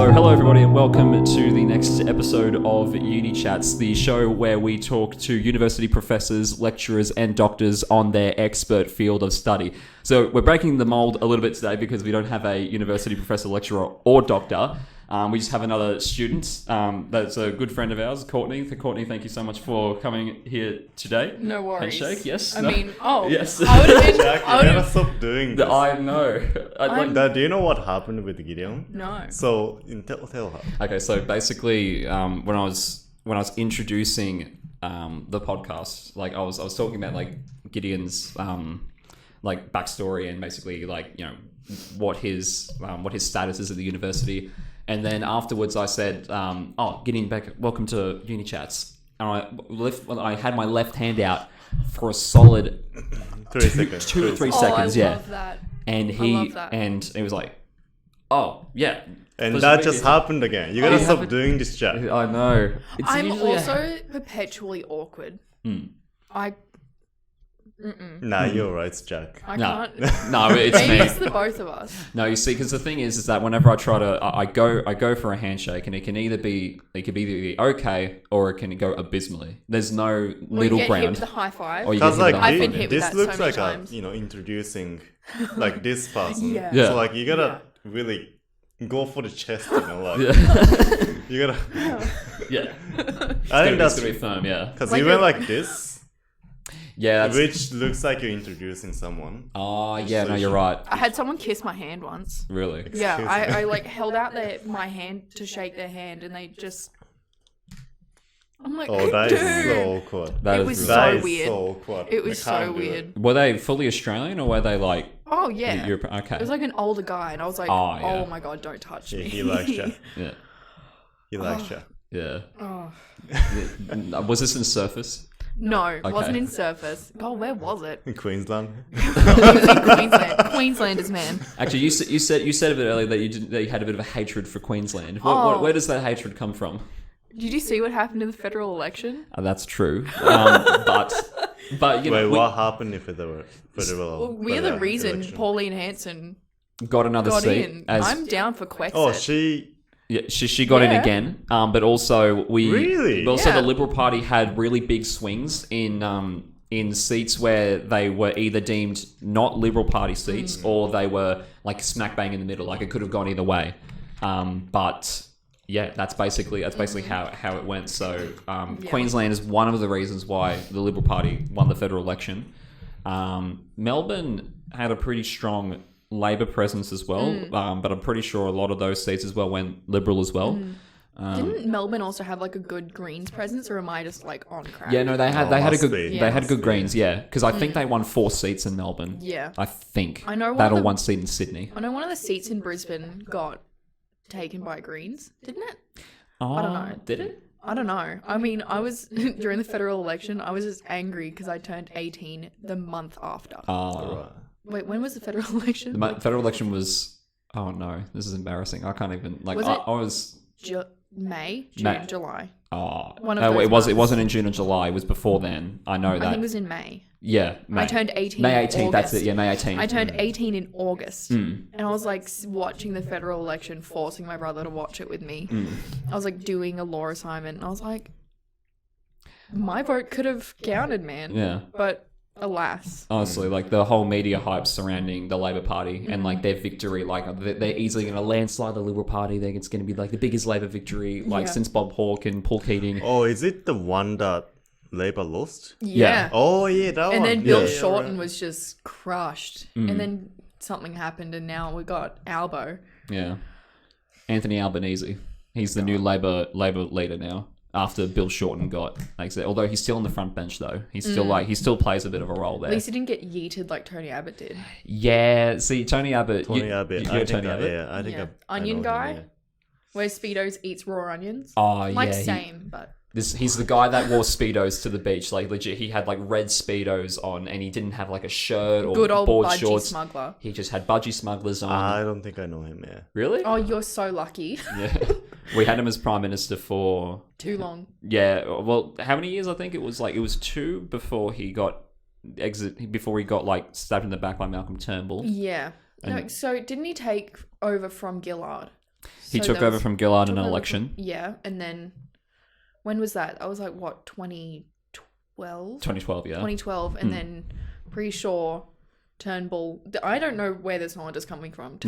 So hello everybody and welcome to the next episode of Uni Chats, the show where we talk to university professors, lecturers and doctors on their expert field of study. So we're breaking the mold a little bit today because we don't have a university professor, lecturer or doctor. We just have another student that's a good friend of ours, Courtney. Courtney, thank you so much for coming here today. No worries. Handshake, yes? Yes. I would have been... Jack, you gotta stop doing this. I know. Do you know what happened with Gideon? No. So, tell her. Okay, so basically, when I was introducing the podcast, like I was talking about like Gideon's like backstory and basically like what his status is at the university, and then afterwards I said, Gideon Becker, welcome to Uni Chats, and I had my left hand out for a solid 3 seconds. 2 or 3 I seconds, love that. and he was like, oh yeah. And that just happened again. You gotta stop doing this, Jack. I know. It's I'm usually also perpetually awkward. Nah, you're right, Jack. I No. can't. No, it's Maybe me. it's the both of us. No, you see, because the thing is that whenever I try to, I go for a handshake, and it could either be okay or it can go abysmally. There's no middle you get hit ground. with the high five. Or you Because get hit with like the high I've been five. hit with this that looks so many like times. introducing like this person. Yeah. Yeah. So like you gotta really go for the chest, like Yeah. you gotta. Yeah. I think It's that's gonna be firm. Yeah. because Like you went a- like this, Yeah. That's, which looks like you're introducing someone. oh yeah. No, you're right. I had someone kiss my hand once. Really. Yeah, Excuse I me. like held out my hand to shake their hand, and they just. I'm like, Oh, that dude. is so awkward. That It is was really- so That is weird. so awkward. It was I can't so do it. weird. Were they fully Australian or were they like? Oh yeah. Okay. It was like an older guy, and I was like, Oh, yeah. oh my god, don't touch Yeah, me. he likes you. Yeah. He likes you. Yeah. Oh. Was this in Surface? No, it wasn't Okay. in Surface. Oh, where was it? In Queensland. It was in Queensland. Queenslanders, man. Actually, you said a bit earlier that you had a bit of a hatred for Queensland. Oh. Where does that hatred come from? Did you see what happened in the federal election? That's true. But you know, Wait, we what happened if there were federal? Well, we're the reason election? Pauline Hanson got another got seat. in. As, I'm down for Quexit. Oh, she. yeah, she got in Yeah. again. But also Really? But also Yeah. the Liberal Party had really big swings in seats where they were either deemed not Liberal Party seats or they were like smack bang in the middle. Like it could have gone either way. But yeah, that's basically how it went. So Queensland is one of the reasons why the Liberal Party won the federal election. Melbourne had a pretty strong Labor presence as well, but I'm pretty sure a lot of those seats as well went Liberal as well. Didn't Melbourne also have like a good Greens presence, or am I just like on crack? Yeah, no, they had a must good be. they had Must good Greens, yeah, because I think they won 4 seats in Melbourne. Yeah. I think I know one that of or the- 1 seat in Sydney. I know one of the seats in Brisbane got taken by Greens, didn't it? Oh, don't know. Did it? I don't know. I mean, I was during the federal election. I was just angry because I turned 18 the month after. Right. Wait, when was the federal election? The federal election was. Oh no, this is embarrassing. I can't even like. Was I it- was. May, June, May. July. Oh, One of no, those it months. wasn't in June or July. It was before then. I know that. I think it was in May. Yeah, May. I turned 18 May in 18th. That's August. it. Yeah, May 18th. I turned 18 in August, Hmm. and I was like watching the federal election, forcing my brother to watch it with me. Hmm. I was like doing a law assignment, and I was like, my vote could have counted, man. Yeah. But alas. Honestly, like the whole media hype surrounding the Labor Party and like their victory, like they're easily going to landslide the Liberal Party. It's going to be like the biggest Labor victory like Yeah. since Bob Hawke and Paul Keating. Oh, is it the one that Labour lost? Yeah. Oh yeah, that one. And then Bill Yeah, Shorten right. was just crushed. Mm. And then something happened, and now we got Albo. Yeah, Anthony Albanese. He's the new Labor leader now. After Bill Shorten got, like, although he's still on the front bench though, he still plays a bit of a role there. At least he didn't get yeeted like Tony Abbott did. Yeah, see, Tony Abbott. Tony Abbott. You I know think Tony Abbott? Yeah, I think Yeah. I Onion know him, guy? yeah. Wears Speedos, eats raw onions. Oh Like yeah, same, but he's the guy that wore Speedos to the beach. Like legit, he had like red Speedos on, and he didn't have like a shirt or good old board budgie shorts. smuggler. He just had budgie smugglers on. I don't think I know him. Yeah. Really? Oh, you're so lucky. Yeah. We had him as prime minister for Too long. yeah. Well, how many years? I think it was 2 before he got like stabbed in the back by Malcolm Turnbull. Yeah. No, And- so didn't he take over from Gillard? He So took there over was- from Gillard in took an over election. Yeah, and then when was that? I was like, what, 2012? 2012, yeah. 2012, and then pretty sure Turnbull. I don't know where this knowledge is coming from.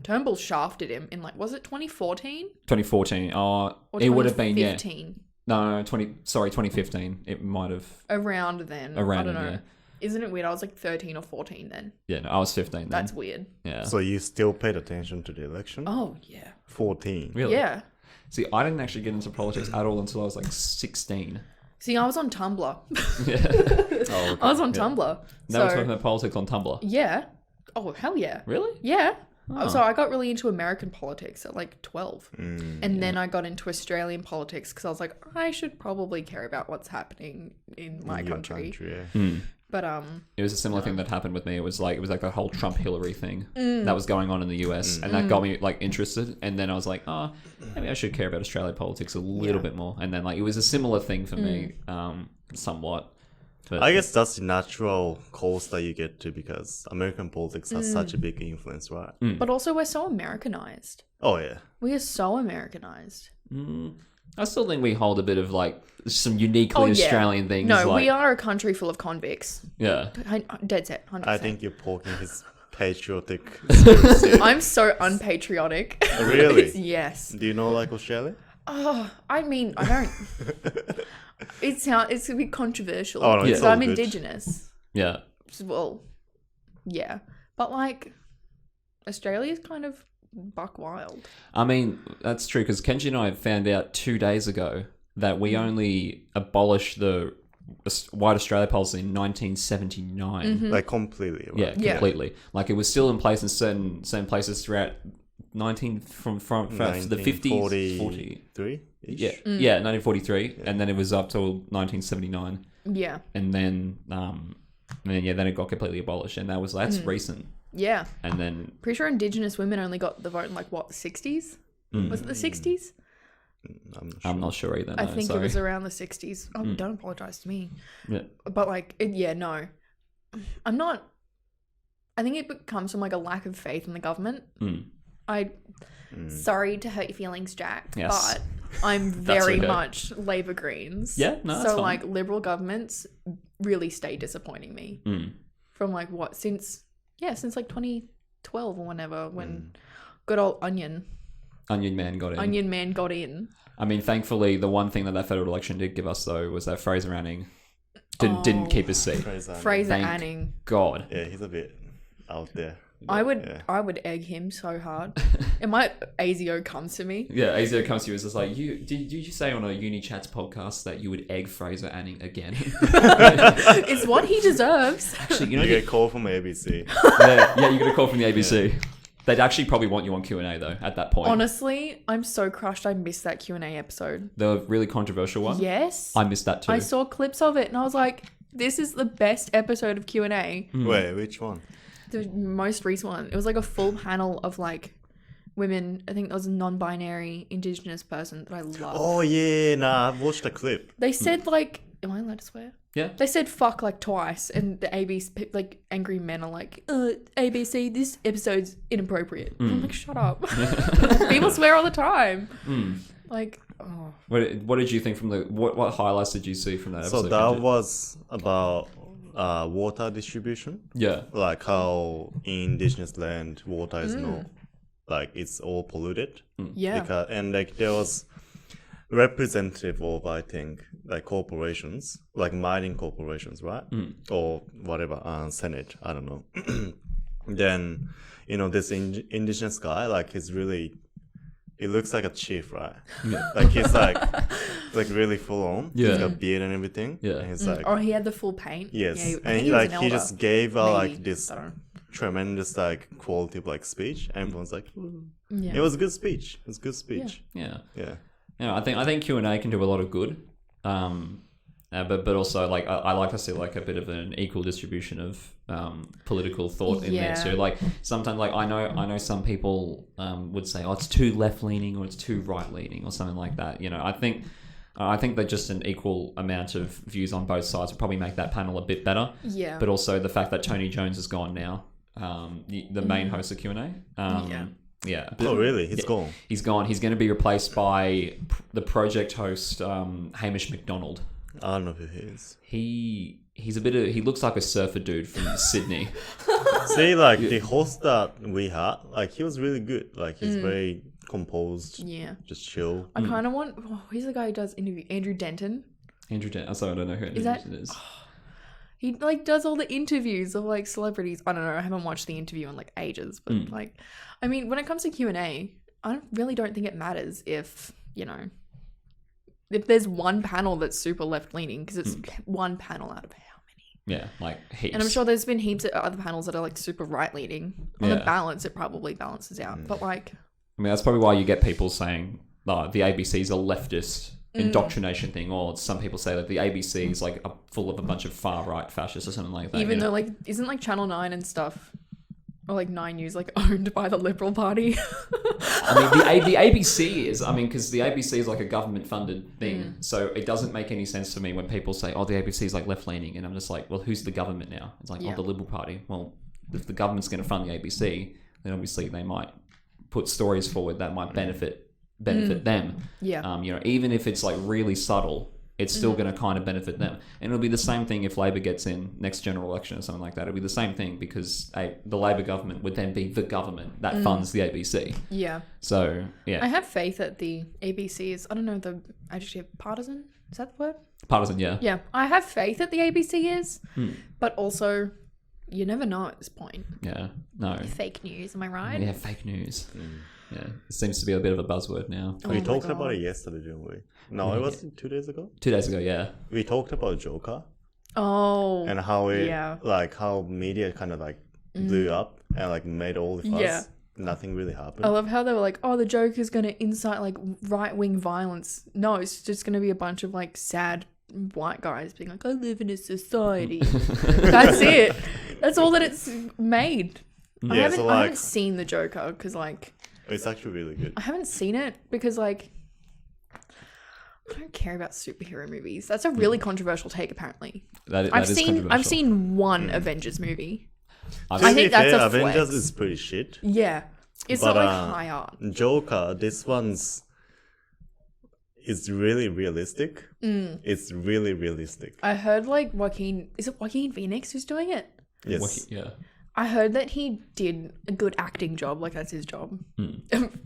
Turnbull shafted him in like, was it 2014 2014. or It would have been, yeah. 2015? No, 2015. It might have. Around then. I Around don't then, know. yeah. Isn't it weird? I was like 13 or 14 then. Yeah, no, I was 15 then. That's weird. Yeah. So you still paid attention to the election? Oh, yeah. 14. Really? Yeah. See, I didn't actually get into politics at all until I was like 16. See, I was on Tumblr. Yeah. Oh, okay. I was on Tumblr. Now we're So, talking about politics on Tumblr. yeah. Oh, hell yeah. Really? Yeah. Oh. So I got really into American politics at like 12. Mm. And then I got into Australian politics because I was like, I should probably care about what's happening in my In your country. yeah. But It was a similar thing that happened with me. It was like the whole Trump Hillary thing that was going on in the US, and that got me like interested. And then I was like, oh, maybe I should care about Australian politics a little bit more. And then like it was a similar thing for me, somewhat. But I guess that's the natural course that you get to because American politics has such a big influence, right? but also we're so Americanized. Oh, yeah. We are so Americanized. I still think we hold a bit of like some uniquely Australian things. No, like, we are a country full of convicts. Yeah. Dead set, 100%. I think you're poking his patriotic spirit here. I'm so unpatriotic. Really? Yes. Do you know like Australia? Oh, I mean, I don't. It's a bit controversial Oh, no, it's because all I'm good. Indigenous. Yeah. Well, yeah, but like Australia's kind of buck wild. I mean, that's true because Kenji and I found out 2 days ago that we only abolished the White Australia policy in 1979. Like completely, right? Yeah, Yeah. completely. Like it was still in place in certain places throughout from the 50s, 40. 1943? Yeah, yeah, 1943, and then it was up till 1979, Yeah, and then then it got completely abolished, and that's recent. yeah. And then Pretty sure Indigenous women only got the vote in like what, the 60s? Was it the 60s? I'm not sure. I'm not sure either. I no, think sorry. it was around the 60s. Oh, don't apologize to me. Yeah. But like, no, I'm not. I think it comes from like a lack of faith in the government. Sorry to hurt your feelings, Jack, Yes. but I'm very okay. much Labour Greens. Yeah, no, that's so fine. like liberal governments really stay disappointing me from like what since like 2012 or whenever when good old Onion Man got in. Man got in. I mean, thankfully, the one thing that federal election did give us though was that Fraser Anning didn't keep his seat. Fraser. Fraser Thank Anning. God. Yeah, he's a bit out there. I would Yeah. I would egg him so hard. It might ASIO comes to me. Yeah, ASIO comes to you and is like, did you say on a Uni Chats podcast that you would egg Fraser Anning again? It's what he deserves. Actually, You get a call from ABC. you get a call from the ABC. They'd actually probably want you on Q&A though at that point. Honestly, I'm so crushed I missed that Q&A episode. The really controversial one. Yes. I missed that too. I saw clips of it and I was like, this is the best episode of Q&A. Wait, which one? The most recent one. It was like a full panel of like women. I think there was a non-binary Indigenous person that I love. Oh, yeah, nah, I've watched the clip. They said like, am I allowed to swear? Yeah. They said fuck like twice, and the ABC like angry men are like, ABC, this episode's inappropriate. And I'm like, shut up. People swear all the time. Like, oh. What did you think from what highlights did you see from that episode? So that was about water distribution. Yeah. Like how in indigenous land water is not, like it's all polluted. Yeah. And like there was representative of, I think, like corporations, like mining corporations, right? Or whatever, Senate, I don't know. Then, this indigenous guy, like he's really, he looks like a chief, right? Like he's like really full on. Yeah. He's got beard and everything. Yeah. And he's like, Or he had the full paint. yes. Yeah, I And think he, was like an he elder. just gave Maybe. like this I don't know. tremendous like quality of like speech. Everyone's like, "Ooh." Yeah. It was a good speech. It was a good speech. Yeah. Yeah. Yeah, I think Q&A can do a lot of good, but also like I like to see like a bit of an equal distribution of political thought in there Yeah. too. Like sometimes like I know some people would say, oh, it's too left leaning or it's too right leaning or something like that. I think that just an equal amount of views on both sides would probably make that panel a bit better. Yeah. But also the fact that Tony Jones is gone now the main host of Q&A. Yeah. Oh, really? He's gone. He's gone. He's going to be replaced by the project host, Hamish McDonald. I don't know who he is. He looks like a surfer dude from Sydney. See, like the host that we had, like he was really good. Like he's very composed. Yeah. Just chill. I kind of want. Who's the guy who does interview? Andrew Denton. I'm sorry, I don't know who Andrew Denton is. He like does all the interviews of like celebrities. I don't know. I haven't watched the interview in like ages, but like, I mean, when it comes to Q&A, I really don't think it matters if if there's one panel that's super left leaning, because it's one panel out of how many? Yeah, like heaps. And I'm sure there's been heaps of other panels that are like super right leaning. On the balance, it probably balances out. But like, I mean, that's probably why you get people saying the ABC is a leftist indoctrination thing, or some people say that the ABC is like full of a bunch of far right fascists or something like that. Even though like isn't like Channel 9 and stuff, or like 9 News, like owned by the Liberal Party. I mean, the ABC is, because the ABC is like a government funded thing, so it doesn't make any sense to me when people say, oh, the ABC is like left leaning, and I'm just like, well, who's the government now? It's like, oh, the Liberal Party. Well, if the government's going to fund the ABC, then obviously they might put stories forward that might benefit them. Yeah. Even if it's like really subtle, it's still going to kind of benefit them. And it'll be the same thing if Labor gets in next general election or something like that. It'll be the same thing because the Labor government would then be the government that funds the ABC. Yeah. So, yeah. I have faith that the ABC is, I don't know the adjective, partisan? Is that the word? Partisan, yeah. Yeah. I have faith that the ABC is, but also you never know at this point. Yeah. No. Fake news, am I right? Yeah, fake news. Yeah, it seems to be a bit of a buzzword now. We talked about it yesterday, didn't we? No, it was 2 days ago. 2 days ago, yeah. We talked about Joker. Oh. And how how media kind of like blew up and like made all the fuss. Yeah. Nothing really happened. I love how they were like, oh, the Joker's going to incite like right-wing violence. No, it's just going to be a bunch of like sad white guys being like, I live in a society. That's it. That's all that it's made. Yeah, I haven't seen the Joker because like... It's actually really good. I haven't seen it because like I don't care about superhero movies. That's a really controversial take, apparently. I've seen one Avengers movie. I think that's a flex. Avengers is pretty shit. Yeah, it's not like high art. Joker, this one's is really realistic. It's really realistic. I heard like Joaquin Phoenix who's doing it? Yes. Yeah. I heard that he did a good acting job, like that's his job.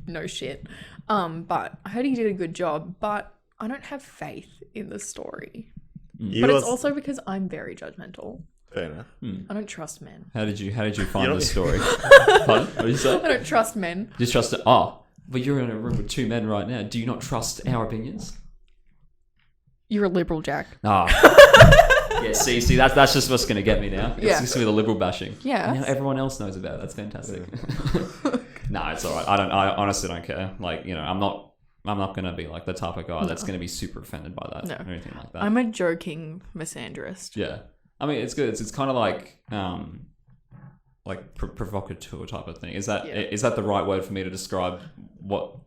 No shit. But I heard he did a good job, but I don't have faith in the story. But it's also because I'm very judgmental. Fair enough. I don't trust men. How did you find the story? Pardon? What did you say? I don't trust men. Just trust it. Oh, but you're in a room with two men right now. Do you not trust our opinions? You're a liberal, Jack. Yeah, see, that's just what's going to get me now. It's just going to be the liberal bashing. Yeah. Now everyone else knows about it. That's fantastic. No, it's all right. I honestly don't care. Like, I'm not going to be like the type of guy that's going to be super offended by that or anything like that. I'm a joking misandrist. Yeah. I mean, it's good. It's kind of like provocateur type of thing. Is that the right word for me to describe what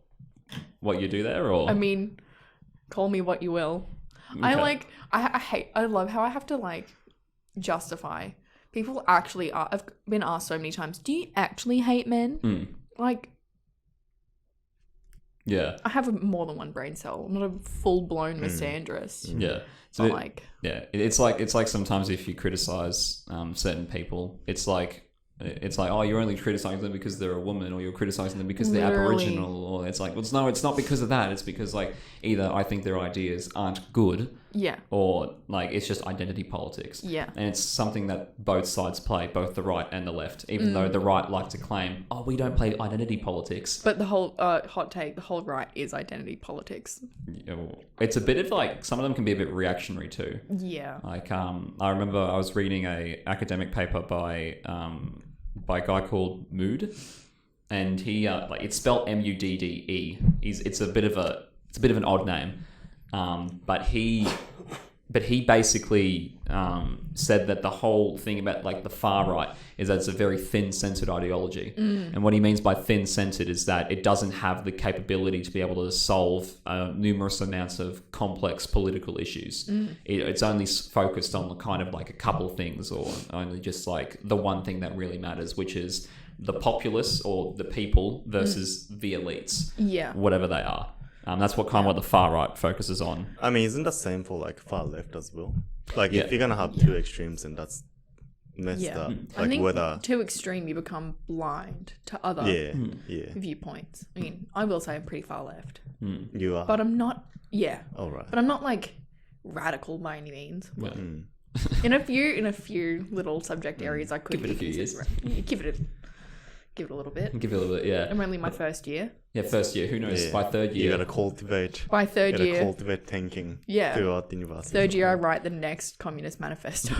you do there? Or I mean, call me what you will. Okay. I love how I have to like justify. People actually I've been asked so many times, do you actually hate men? Like, yeah, I have more than one brain cell. I'm not a full blown misandrist. Yeah, it's like sometimes if you criticize certain people, it's like, oh, you're only criticizing them because they're a woman, or you're criticizing them because they're Aboriginal, or it's like, well, no, it's not because of that. It's because like either I think their ideas aren't good, or like it's just identity politics, and it's something that both sides play, both the right and the left. Even though the right like to claim, oh, we don't play identity politics, but the whole hot take, the whole right is identity politics. It's a bit of like, some of them can be a bit reactionary too. Yeah, like I remember I was reading a academic paper by a guy called Mood, and he like it's spelled Mudde. It's a bit of an odd name, but he but he basically said that the whole thing about like the far right is that it's a very thin-centered ideology. And what he means by thin-centered is that it doesn't have the capability to be able to solve numerous amounts of complex political issues. It's only focused on kind of like a couple of things, or only just like the one thing that really matters, which is the populace or the people versus the elites, whatever they are. That's what the far right focuses on. I mean, isn't the same for like far left as well? Like if you're gonna have two extremes, and that's messed up. I Like think whether too extreme, you become blind to other viewpoints. I mean, I will say I'm pretty far left, you are. but I'm not. Yeah, All right. but I'm not like radical by any means. Yeah. In a few little subject areas, I could Give it a few years. Give it a little bit. Give it a little bit, yeah. I'm only in my first year. Yeah, first year. Who knows? Yeah. By third You year. gotta cultivate. By third year, Cultivate thinking. Yeah. Throughout the university. third year, I write the next Communist Manifesto.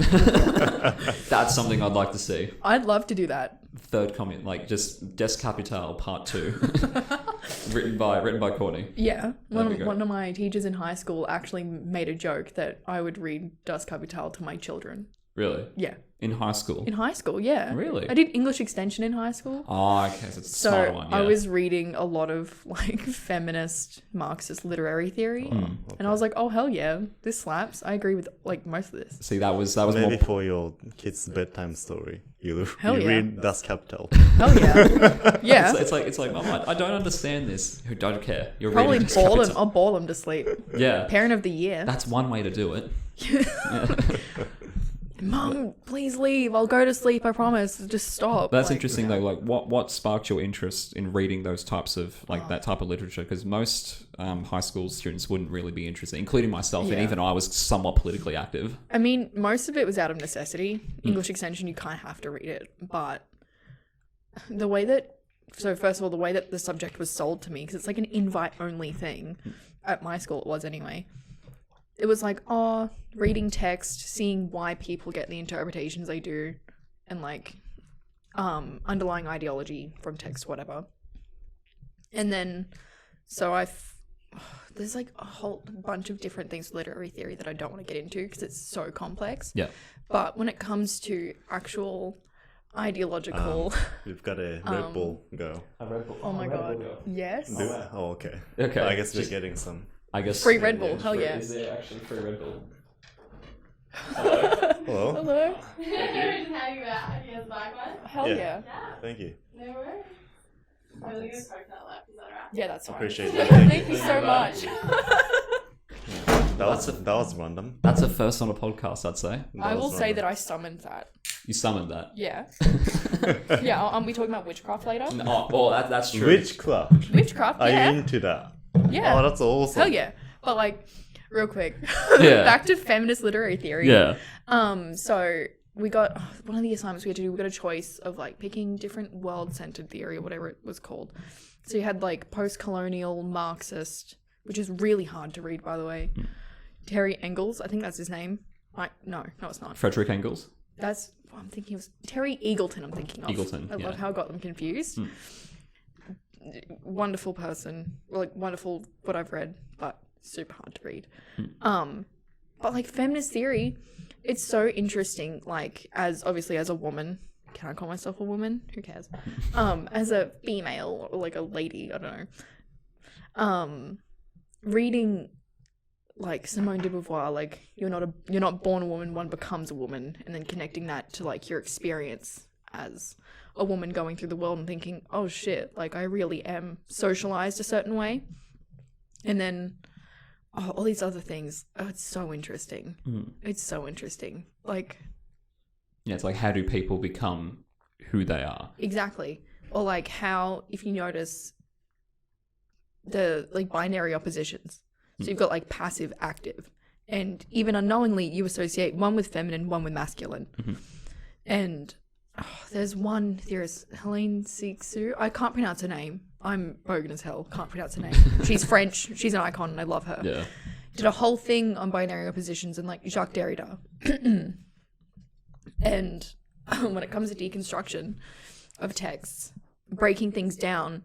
That's something I'd like to see. I'd love to do that. Third comment, like just Des Capital Part 2, written by Courtney. Yeah, That'd be great. one of my teachers in high school actually made a joke that I would read Das Kapital to my children. Really? Yeah, In high school. in high school. Yeah, Really? I did English extension in high school. Oh, okay, so it's a So smarter one. Yeah. I was reading a lot of like feminist Marxist literary theory, and I was like, "Oh hell yeah, this slaps." I agree with like most of this. See, that was Maybe more. for your kids' bedtime story, you read Das Kapital. Hell yeah, yeah. It's like, Mum, I don't understand this. Who don't care? You're Probably reading Des bore them. Capital. I'll bore them to sleep. Yeah, Parent of the year. that's one way to do it. Mum, please leave. I'll go to sleep. I promise. Just stop. That's Like, interesting though. Like, what sparked your interest in reading those types of that type of literature? Because most high school students wouldn't really be interested, including myself, and Yeah. even I was somewhat politically active. I mean, most of it was out of necessity. English extension, you kind of have to read it. But the way that, so first of all, the way that the subject was sold to me, because it's like an invite-only thing. At my school, it was anyway. It was like, oh, reading text, seeing why people get the interpretations they do, and like underlying ideology from text, whatever. And then, so there's like a whole bunch of different things with literary theory that I don't want to get into because it's so complex. Yeah. But when it comes to actual ideological, We've got a Red Bull go. oh my god, yes, Oh, okay. Okay. I guess we're getting some. I guess free Red Bull, hell yeah. Is there actually free Red Bull? Hello. Hello, Just have you guys back one? hell Yeah. yeah, Thank you. No worries. I really good coconut left, is that right? yeah, that's fine. Appreciate that. Thank you so much. That was random. That's a first on a podcast, I'd say. I will say that I summoned that. You summoned that. Yeah. Yeah, are we talking about witchcraft later? Oh, that's true. Witchcraft. Witchcraft, Are yeah. you into that? Yeah. Oh, that's awesome. Hell yeah. But like, real quick. Yeah. Back to feminist literary theory. Yeah. So we got one of the assignments we had to do, we got a choice of like picking different world-centered theory or whatever it was called. So you had like post-colonial Marxist, which is really hard to read, by the way. Terry Engels, I think that's his name. No, it's not. Frederick Engels. That's what I'm thinking of. Terry Eagleton, I'm thinking of. Eagleton, I love how I got them confused. Wonderful person. Like, wonderful what I've read, but super hard to read. But like feminist theory, it's so interesting. Like, obviously as a woman, can I call myself a woman? Who cares? As a female or like a lady, I don't know. Reading like Simone de Beauvoir, like you're not born a woman, one becomes a woman, and then connecting that to like your experience as a woman going through the world and thinking, oh shit, like I really am socialized a certain way. And then all these other things. Oh, it's so interesting. It's so interesting. Like, Yeah, it's like, how do people become who they are? exactly. Or like how, if you notice the like binary oppositions. So you've got like passive, active, and even unknowingly you associate one with feminine, one with masculine. And there's one theorist, Helene Cixous. I can't pronounce her name. I'm bogan as hell. Can't pronounce her name. She's French. She's an icon and I love her. Yeah. Did a whole thing on binary oppositions and like Jacques Derrida. And when it comes to deconstruction of texts, breaking things down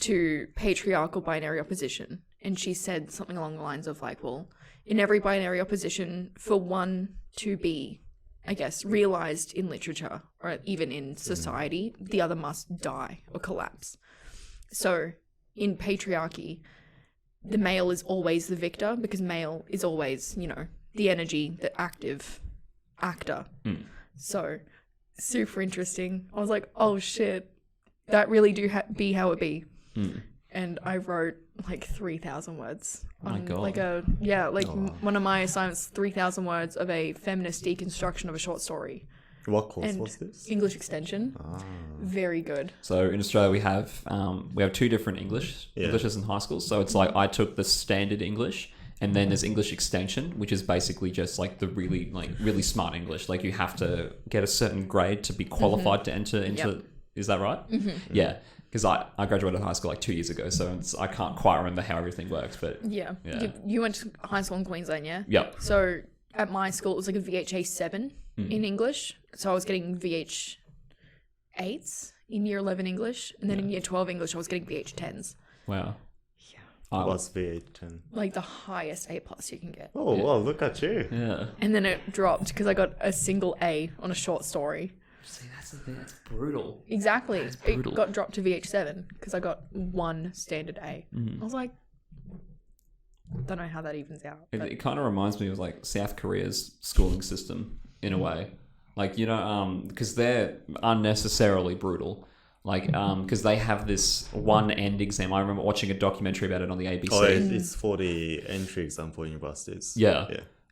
to patriarchal binary opposition. And she said something along the lines of like, well, in every binary opposition, for one to be, I guess, realized in literature or even in society, the other must die or collapse. So in patriarchy, the male is always the victor because male is always, you know, the energy, the active actor. So super interesting. I was like, oh shit, that really do be how it be. And I wrote like 3,000 words. Oh my God. One of my assignments, 3,000 words of a feminist deconstruction of a short story. What course And was this? English extension. Very good. So in Australia we have two different Englishes in high school. So it's like I took the standard English, and then there's English extension, which is basically just like the really smart English. Like you have to get a certain grade to be qualified to enter into. Yep. Is that right? Yeah. Because I graduated high school like 2 years ago, so I can't quite remember how everything works. But yeah. You went to high school in Queensland, yeah? Yep. So at my school, it was like a VHA 7 in English. So I was getting VH 8s in year 11 English, and then in year 12 English, I was getting VH 10s. Wow. Yeah. What's VH10? Like the highest A+ you can get. Oh, wow, look at you. Yeah. And then it dropped because I got a single A on a short story. See, that's the thing. That's brutal. Exactly. Brutal. It got dropped to VH7 because I got one standard A. I was like, don't know how that evens out. It kind of reminds me of like South Korea's schooling system in a way. Like, you know, because they're unnecessarily brutal. Like, because they have this one end exam. I remember watching a documentary about it on the ABC. Oh, it's for the entry exam for universities. Yeah.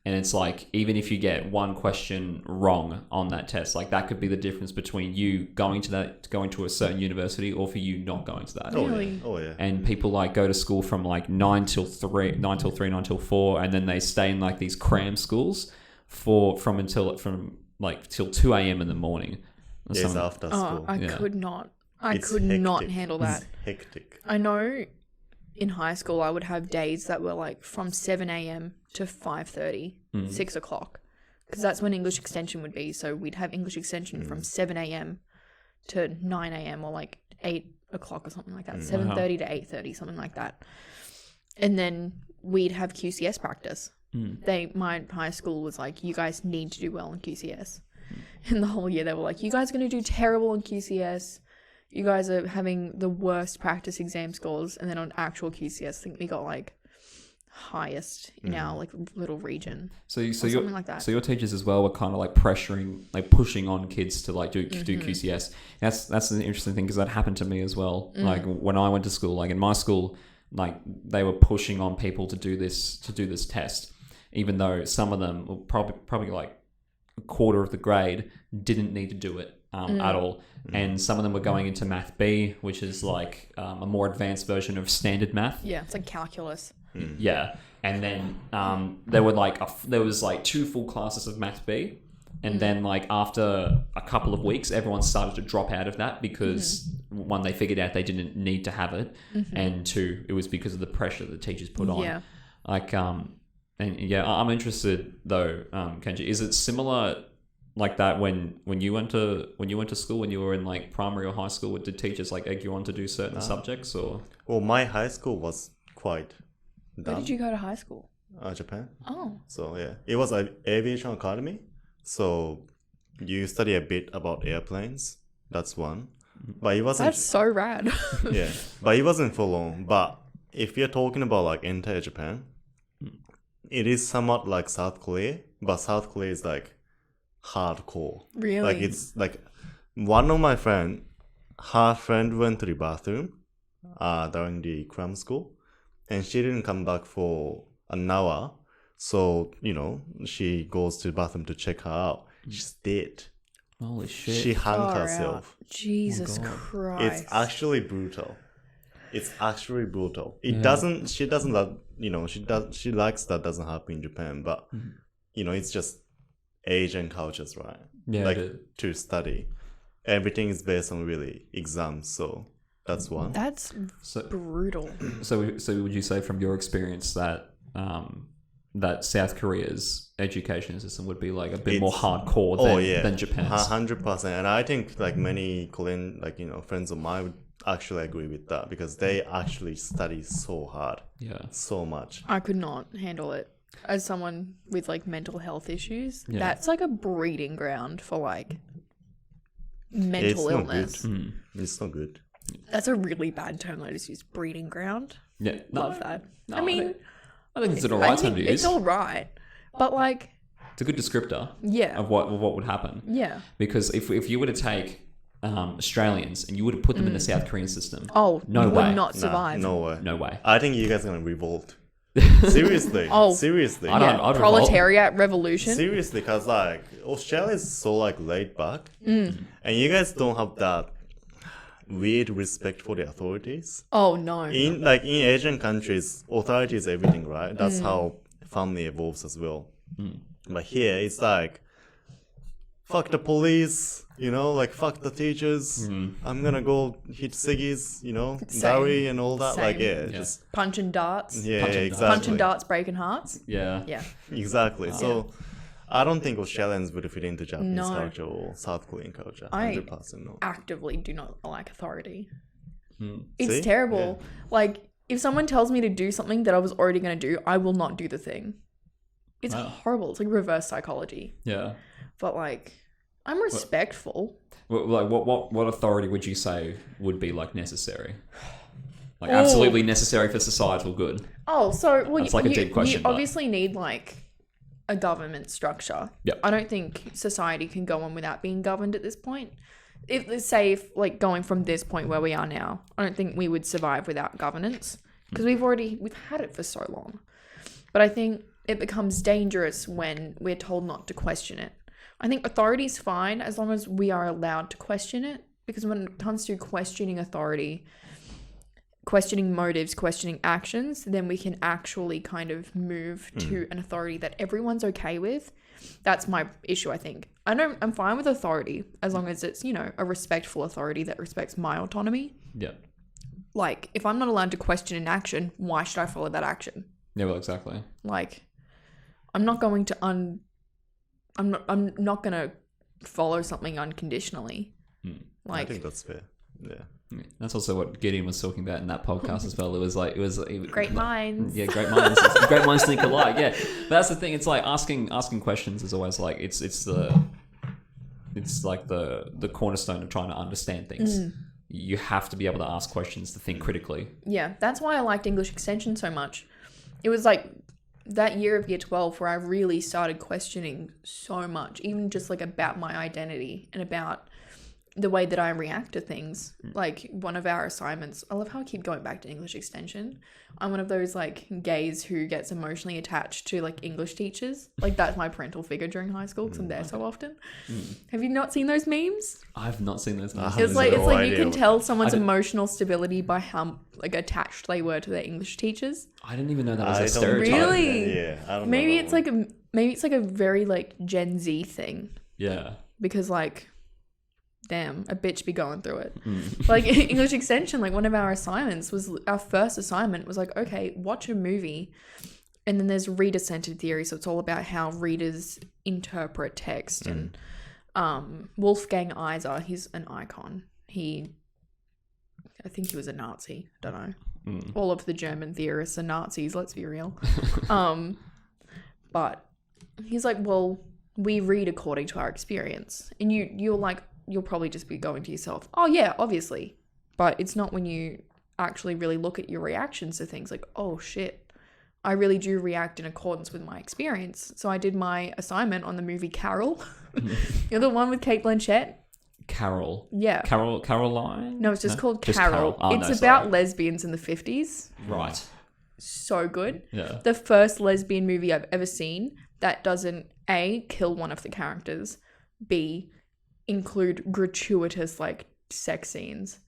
And it's like, even if you get one question wrong on that test, like that could be the difference between you going to a certain university or for you not going to that. Really? Oh, yeah. And people like go to school from like 9 till 3, 9 till 4, and then they stay in like these cram schools from till 2 a.m. in the morning. Yes, after school. I could not. I It's could not hectic. handle that. It's hectic. I know in high school I would have days that were like from 7 a.m. to 5:30, 6 o'clock. Because that's when English extension would be. So we'd have English extension from 7 a.m. to 9 a.m. or like 8 o'clock or something like that. 7:30 to 8:30, something like that. And then we'd have QCS practice. My high school was like, you guys need to do well in QCS. And the whole year they were like, you guys are going to do terrible in QCS. You guys are having the worst practice exam scores. And then on actual QCS, I think we got like highest in our like little region. So something like that. So your teachers as well were kind of like pressuring, like pushing on kids to like do QCS. That's an interesting thing because that happened to me as well. Like when I went to school, like in my school, like they were pushing on people to do this test, even though some of them were probably like a quarter of the grade didn't need to do it at all. And some of them were going into Math B, which is like a more advanced version of standard math. Yeah, it's like calculus. Yeah. And then there was like 2 full classes of Math B. And then like after a couple of weeks, everyone started to drop out of that because one, they figured out they didn't need to have it. And 2, it was because of the pressure the teachers put on. Yeah. Like, and yeah, I'm interested though, Kenji, is it similar like that when you went to school, when you were in like primary or high school? Did teachers like egg you on to do certain subjects or? Well, my high school was quite dumb. Where did you go to high school? Japan. Oh. So yeah, it was an aviation academy. So you study a bit about airplanes. That's one. But it wasn't. That's so rad. Yeah, but it wasn't for long. But if you're talking about like entire Japan, it is somewhat like South Korea, but South Korea is like hardcore. Really? Like it's like one of my her friend went to the bathroom during the cram school, and she didn't come back for an hour. So, you know, she goes to the bathroom to check her out. She's dead. Holy shit. She hung Far herself. out. Jesus God. Christ. It's actually brutal. It doesn't, she doesn't love, you know, she likes that doesn't happen in Japan, but, you know, it's just Asian cultures, right? Yeah. Like to study. Everything is based on really exams, so that's one. That's brutal. So would you say from your experience that that South Korea's education system would be like a bit more hardcore than Japan's? 100%. And I think like many Korean, like, you know, friends of mine would actually agree with that because they actually study so hard. Yeah. So much. I could not handle it. as someone with like mental health issues, Yeah. that's like a breeding ground for like It's mental not illness. good. It's not good. That's a really bad term that I just used. Breeding ground. Yeah. No, Love that. no, I mean, I think it's an alright term to use. it's all right, but like, It's a good descriptor yeah, of what would happen. yeah. Because if you were to take Australians and you would have put them in the South Korean system, Oh, No you way. would not Nah, survive. no way. no way. I think you guys are gonna revolt. Seriously. Oh. Seriously. I don't- Yeah, I'd revolt. proletariat revolution. Seriously, because like Australia is so like laid back, and you guys don't have that weird respect for the authorities. Oh no. In Asian countries, authority is everything, right? That's how family evolves as well. But here, it's like, fuck the police, like fuck the teachers. I'm gonna go hit ciggies, Same. dowry and all that. Like, Same. yeah, just Punching darts. yeah, Punching exactly, Punching darts, breaking hearts. Yeah. Yeah. exactly. So, I don't think Australians would fit into Japanese No. culture or South Korean culture. I- 100% no. Actively do not like authority. Hmm. It's See? terrible. Like, if someone tells me to do something that I was already going to do, I will not do the thing. It's Wow. horrible. It's like reverse psychology. Yeah. But like, I'm respectful. Like what authority would you say would be like necessary? Like Oh. absolutely necessary for societal good. Oh, so well, That's like a deep question, You but- obviously need like a government structure. Yep. I don't think society can go on without being governed at this point. If like going from this point where we are now, I don't think we would survive without governance because we've had it for so long. But I think it becomes dangerous when we're told not to question it. I think authority's fine as long as we are allowed to question it, because when it comes to questioning authority, questioning motives, questioning actions, then we can actually kind of move to an authority that everyone's okay with. That's my issue, I think. I'm fine with authority as long as it's, a respectful authority that respects my autonomy. Yeah. Like, if I'm not allowed to question an action, why should I follow that action? Yeah, well, exactly. Like, I'm not going to I'm not going to follow something unconditionally. I Like, think that's fair. Yeah. That's also what Gideon was talking about in that podcast as well. It was great minds. Yeah, great minds. Great minds think alike. Yeah, but that's the thing. It's like asking questions is always like it's like the cornerstone of trying to understand things. You have to be able to ask questions to think critically. Yeah, that's why I liked English Extension so much. It was like that year of year 12 where I really started questioning so much, even just like about my identity and about the way that I react to things. Like one of our assignments, I love how I keep going back to English Extension. I'm one of those like gays who gets emotionally attached to like English teachers. Like that's my parental figure during high school because I'm there so often. Have you not seen those memes? I've not seen those. Uh-huh. It's There's like no you idea. can tell someone's I didn't- emotional stability by how like attached they were to their English teachers. I didn't even know that was I a don't- stereotype. Really? Yeah. I don't Maybe know it's that like a very like Gen Z thing Yeah. because like, damn, a bitch be going through it. Like English Extension, like one of our assignments was our first assignment was like, okay, watch a movie, and then there's reader-centered theory, so it's all about how readers interpret text. And Wolfgang Iser, he's an icon. I think he was a Nazi. I don't know. All of the German theorists are Nazis. Let's be real. But he's like, well, we read according to our experience, and you're like, you'll probably just be going to yourself, oh yeah, obviously. But it's not when you actually really look at your reactions to things like, oh shit, I really do react in accordance with my experience. So I did my assignment on the movie Carol. You're the one with Kate Blanchett? Carol. Yeah. Caroline? No, it's just called Just Carol. Oh, it's no, about sorry. lesbians in the 50s. Right. So good. Yeah. The first lesbian movie I've ever seen that doesn't A, kill one of the characters, B, include gratuitous like sex scenes.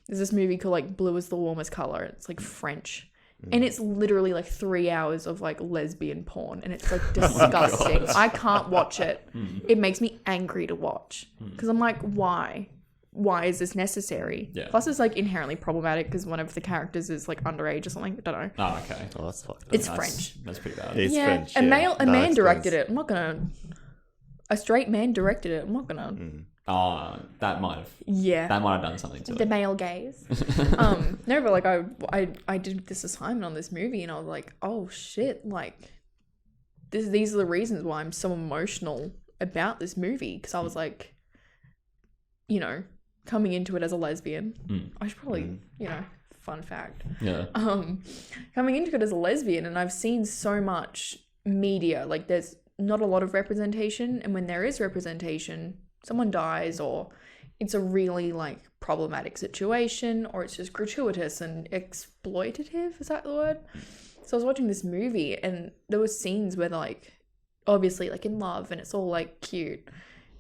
There's this movie called like Blue is the Warmest Color. It's like French. And it's literally like 3 hours of like lesbian porn, and it's like disgusting. I can't watch it. It makes me angry to watch because I'm like, why? Why is this necessary? Yeah. Plus, it's like inherently problematic because one of the characters is like underage or something. I don't know. Oh, okay. Oh, that's fucked up. It's That's- French. That's pretty bad. It's yeah, French. a man That directed explains. it. I'm not gonna. A straight man directed it. I'm not gonna. Oh, that might have Yeah. done something to The it. male gaze. No, but like I did this assignment on this movie, and I was like, oh shit, like these are the reasons why I'm so emotional about this movie, because I was like, you know, coming into it as a lesbian, I should probably, you know, fun fact. Yeah. Coming into it as a lesbian, and I've seen so much media, like there's not a lot of representation, and when there is representation, someone dies, or it's a really like problematic situation, or it's just gratuitous and exploitative. Is that the word? So I was watching this movie, and there were scenes where they're like, obviously like in love, and it's all like cute,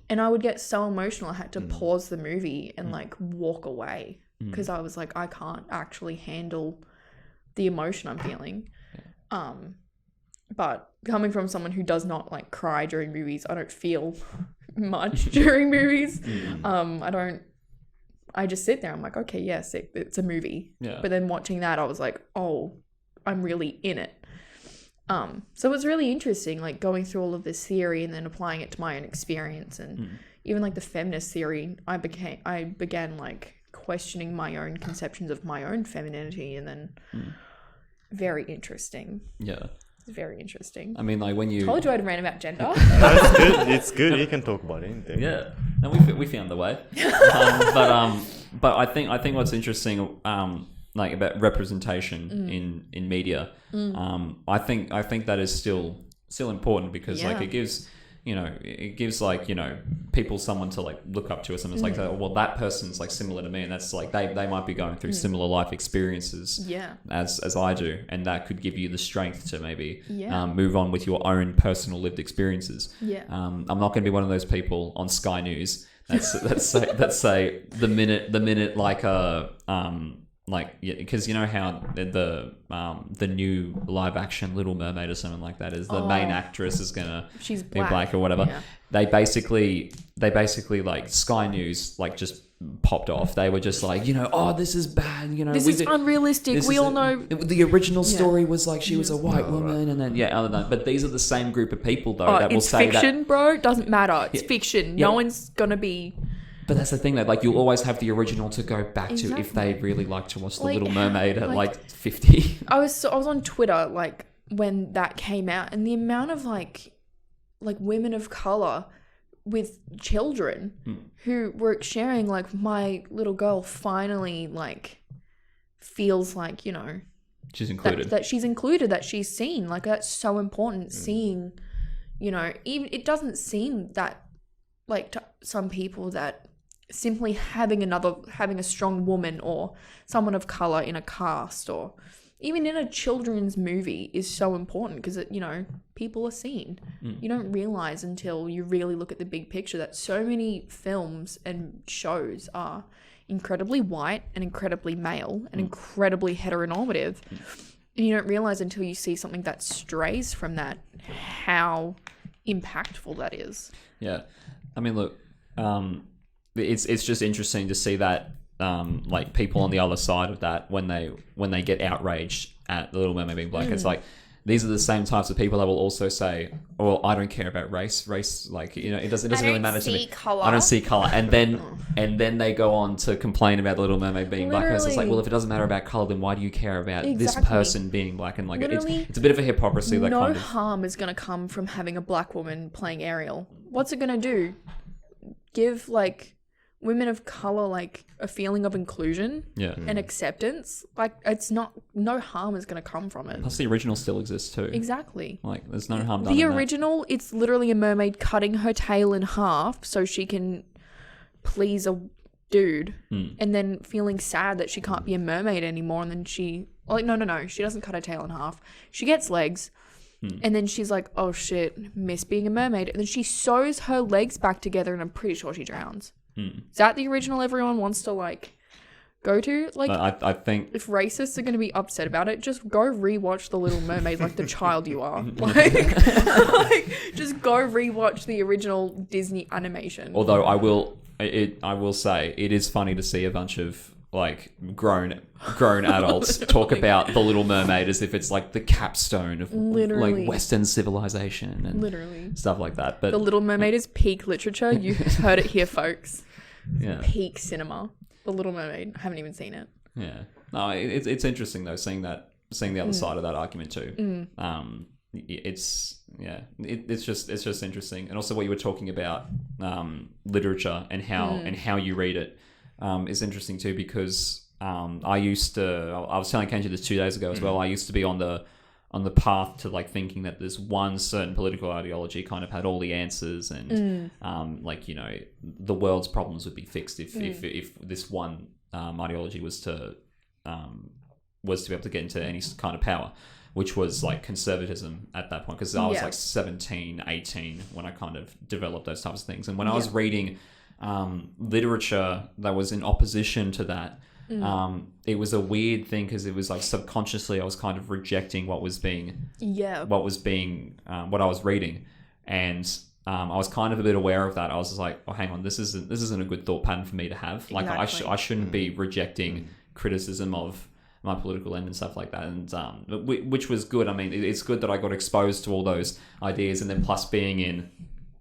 and I would get so emotional I had to pause the movie and like walk away, because I was like, I can't actually handle the emotion I'm feeling. But coming from someone who does not like cry during movies, I don't feel much during movies. I just sit there, I'm like, okay, yes, it's a movie. Yeah. But then watching that, I was like, oh, I'm really in it. So it was really interesting, like going through all of this theory and then applying it to my own experience, and even like the feminist theory, I began like questioning my own conceptions of my own femininity, and then very interesting. Yeah. It's very interesting. I mean, like when you Told you I'd rant about gender. That's good. It's good. You can talk about anything. Yeah, no, we found the way. But I think what's interesting, like about representation in media, I think that is still important, because like it gives, you know, like, you know, people someone to like look up to, or something. It's like, oh, well, that person's like similar to me, and that's like they might be going through similar life experiences as I do, and that could give you the strength to maybe move on with your own personal lived experiences. I'm not going to be one of those people on Sky News that say the minute like, because you know how the new live action Little Mermaid or something like that is the main actress is gonna She's be black or whatever. Yeah. They basically like Sky News like just popped off. They were just like, you know, oh, this is bad. You know, this is unrealistic. We all know the original story was like she was a white woman, and then other than that. But these are the same group of people though that will say that it's fiction, bro. Doesn't matter. It's fiction. No one's gonna be. But that's the thing, that like you'll always have the original to go back to if they really like to watch The Little Mermaid at like 50. I was on Twitter like when that came out, and the amount of like women of color with children who were sharing like, my little girl finally like feels like, you know, she's included, that she's included, that she's seen. Like that's so important. Seeing, you know, even it doesn't seem that like to some people that simply having a strong woman or someone of color in a cast or even in a children's movie is so important, because you know, people are seen. You don't realize until you really look at the big picture that so many films and shows are incredibly white and incredibly male and incredibly heteronormative, and you don't realize until you see something that strays from that how impactful that is. Yeah, I mean, look, it's just interesting to see that, like people on the other side of that, when they get outraged at The Little Mermaid being black, it's like these are the same types of people that will also say, "Oh, well, I don't care about race, like, you know, it doesn't really matter to me. Color. I don't see color." And then they go on to complain about The Little Mermaid being black. And it's just like, well, if it doesn't matter about color, then why do you care about this person being black? And like, it's a bit of a hypocrisy. That no kind of harm is going to come from having a black woman playing Ariel. What's it going to do? Give like women of color like a feeling of inclusion and acceptance. Like, it's not, no harm is going to come from it. Plus the original still exists too. Exactly. Like, there's no harm done. The original, it's literally a mermaid cutting her tail in half so she can please a dude, and then feeling sad that she can't be a mermaid anymore, and then she doesn't cut her tail in half. She gets legs. And then she's like, oh shit, miss being a mermaid. And then she sews her legs back together, and I'm pretty sure she drowns. Is that the original everyone wants to like go to? Like, I think if racists are going to be upset about it, just go rewatch The Little Mermaid like the child you are. Like, just go rewatch the original Disney animation. Although I will say it is funny to see a bunch of like grown adults talk about The Little Mermaid as if it's like the capstone of like Western civilization and stuff like that. But The Little Mermaid is peak literature. You heard it here, folks. Yeah. Peak cinema. The Little Mermaid. I haven't even seen it. Yeah. No, it's interesting though, seeing the other side of that argument too. it's just interesting. And also what you were talking about, literature and how you read it, is interesting too, because I was telling Kenji this 2 days ago as well. I used to be on the path to like thinking that this one certain political ideology kind of had all the answers, and like, you know, the world's problems would be fixed if this one ideology was to be able to get into any kind of power, which was like conservatism at that point, because I was like 17, 18 when I kind of developed those types of things. And when I was reading literature that was in opposition to that, it was a weird thing, because it was like subconsciously I was kind of rejecting what I was reading, and I was kind of a bit aware of that. I was just like, oh, hang on, this isn't a good thought pattern for me to have. Like, Exactly. I shouldn't be rejecting criticism of my political end and stuff like that, and which was good. I mean, it's good that I got exposed to all those ideas, and then plus being in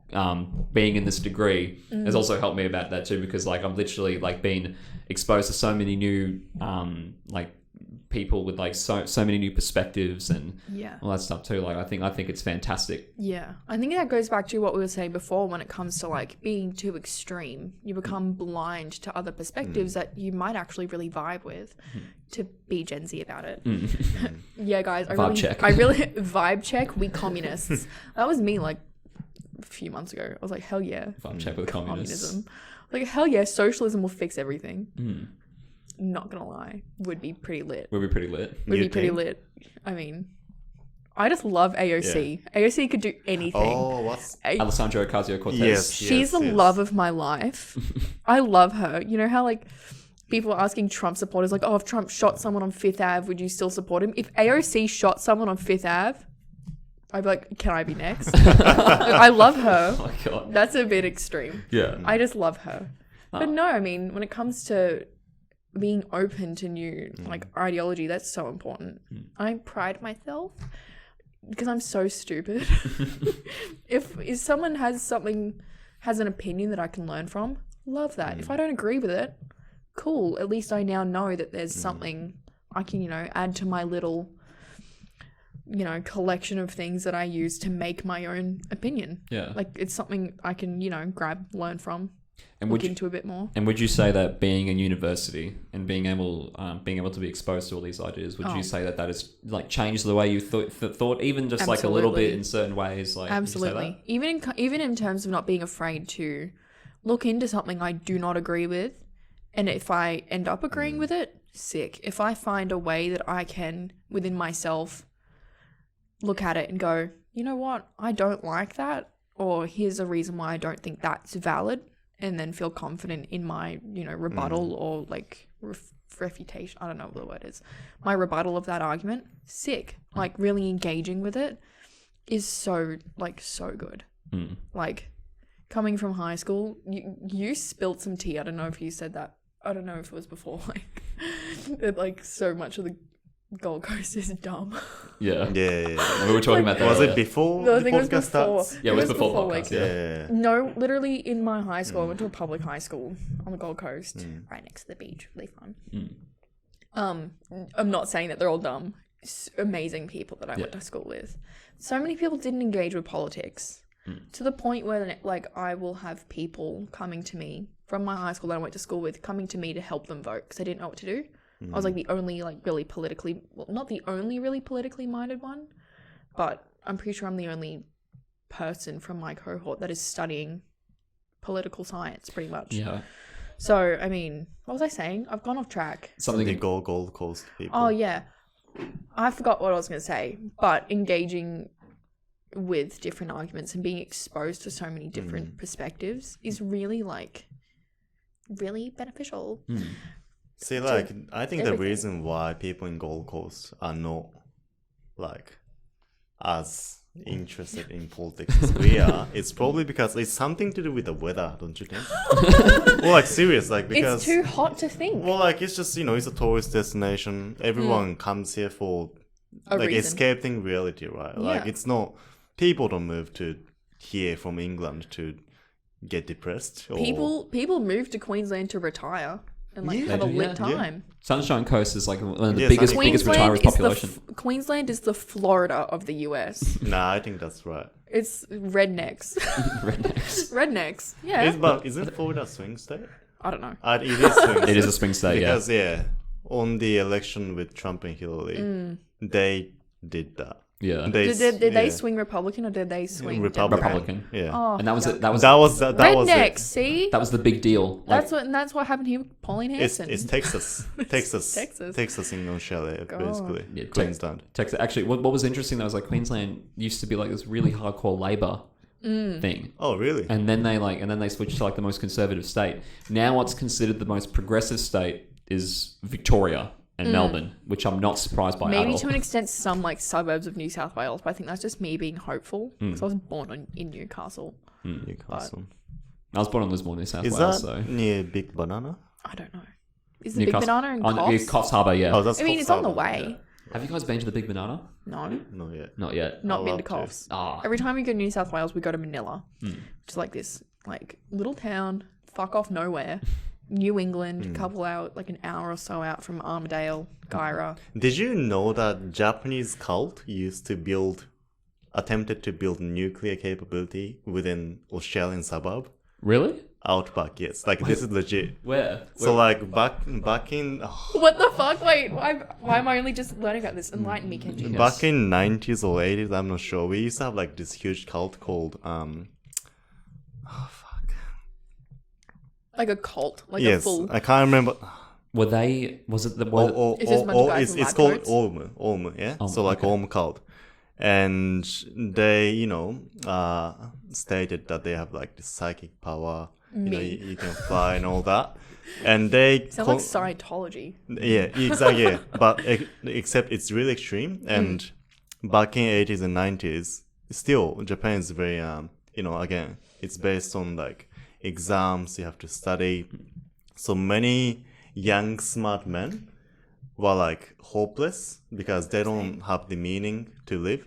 this degree has also helped me about that too, because like I've literally like been exposed to so many new like people with like so many new perspectives and all that stuff too. Like I think it's fantastic. Yeah, I think that goes back to what we were saying before when it comes to like being too extreme. You become blind to other perspectives that you might actually really vibe with. To be Gen Z about it. Yeah, guys, I really vibe check. We communists. That was me like a few months ago. I was like, hell yeah, Vibe check with communists. Communism. Like hell yeah, socialism will fix everything. Not gonna lie, would be pretty lit. Would be pretty lit. Would be pretty lit. I mean, I just love AOC. Yeah. AOC could do anything. Oh, what's Alessandra Ocasio-Cortez? Yes, she's the love of my life. I love her. You know how like people are asking Trump supporters like, oh, if Trump shot someone on Fifth Ave, would you still support him? If AOC shot someone on Fifth Ave, I'd be like, can I be next? I love her. Oh my God. That's a bit extreme. Yeah. I just love her. But no, I mean, when it comes to being open to new like ideology, that's so important. I pride myself because I'm so stupid. if someone has an opinion that I can learn from, love that. If I don't agree with it, cool. At least I now know that there's something I can, you know, add to my little, you know, collection of things that I use to make my own opinion. Yeah. Like it's something I can, you know, grab, learn from. And look into a bit more. And would you say that being in university and being able to be exposed to all these ideas, would you say that has like changed the way you thought, even just like a little bit in certain ways? Like absolutely, even in terms of not being afraid to look into something I do not agree with, and if I end up agreeing with it, sick. If I find a way that I can within myself look at it and go, you know what, I don't like that, or here's a reason why I don't think that's valid. And then feel confident in my, you know, rebuttal or like refutation. I don't know what the word is. My rebuttal of that argument. Sick. Like really engaging with it is so good. Like coming from high school, you spilled some tea. I don't know if you said that. I don't know if it was before. Like, that, like so much of the Gold Coast is dumb. Yeah. Yeah. We were talking about that. Was it before No, I the think it was podcast before. starts? Yeah, it was before podcast. Like, Yeah. no, literally in my high school, I went to a public high school on the Gold Coast, right next to the beach. Really fun. I'm not saying that they're all dumb. It's amazing people that I went to school with. So many people didn't engage with politics to the point where, like, I will have people coming to me from my high school that I went to school with, coming to me to help them vote because they didn't know what to do. I was like the only like really politically, well, not the only really politically minded one, but I'm pretty sure I'm the only person from my cohort that is studying political science pretty much. Yeah. So, I mean, what was I saying? I've gone off track. Something the Gold Coast people. Oh, yeah. I forgot what I was going to say, but engaging with different arguments and being exposed to so many different perspectives is really really beneficial. See, like, I think the everything. reason why people in Gold Coast are not, like, as interested in politics as we are, it's probably because it's something to do with the weather, don't you think? Well, like, serious, like, because... It's too hot to think. Well, like, it's just, you know, it's a tourist destination. Everyone comes here for, like, reason. escaping reality, right? Like, it's not... People don't move to here from England to get depressed. Or... People move to Queensland to retire. and like Yeah, have a they do, lit yeah. time. Sunshine Coast is like one of the Yeah, biggest Sunshine Coast. retirement population. Queensland is the Florida of the US. Nah, I think that's right. It's rednecks. Rednecks. Rednecks. Yeah. But isn't Florida a swing state? I don't know. It is swing state. It is a swing state, yeah. Because on the election with Trump and Hillary, they did that. Yeah. They, Did they yeah. swing Republican or did they swing Republican? Democrat? Yeah. Oh, And that was yuck. it. That was rednecks. it. See, that was the big deal. Like, that's what happened here with Pauline It's Hanson. Texas. Texas. Texas. Texas in Australia, God. basically. Yeah, Queensland. Texas. Actually, what was interesting though was like Queensland used to be like this really hardcore Labor thing, Oh, really? and then they switched to like the most conservative state. Now, what's considered the most progressive state is Victoria and Melbourne, which I'm not surprised by at Maybe all. to an extent some like suburbs of New South Wales, but I think that's just me being hopeful because I was born in Newcastle. Newcastle. I was born in Lismore, New South Is Wales, that so near Big Banana? I don't know. Is the Big Newcastle- Banana in oh, no, yeah, Coffs? Coffs Harbour, yeah. Oh, that's I mean, Coffs it's on the Harbour, way. Have you guys been to the Big Banana? No, Yeah. Not yet. Not yet. not I'd been love to to. Coffs. Ah, Every time we go to New South Wales, we go to Manila, which is like this like little town, fuck off nowhere, New England, couple out like an hour or so out from Armadale, Guyra. Did you know that Japanese cult attempted to build nuclear capability within Australian suburb? really? Outback, yes. Like, this is legit. Where? So, like, back in... What the fuck? Wait, why am I only just learning about this? Enlighten me, Kenji. Yes. Back in 90s or 80s, I'm not sure. We used to have like this huge cult called Like a cult, like a yes, full. I can't remember. Were they? Was it the? Was it, It's just a bunch of guys in it's lab called coats? Olm, yeah. Oh, So like okay. Olm cult, and they stated that they have like this psychic power. Me. You can fly and all that, and they Sounds like Scientology. yeah, exactly. Yeah. But except it's really extreme. And back in 80s and 90s, still Japan is very again, it's based on like exams you have to study. So many young smart men were like hopeless because they don't have the meaning to live,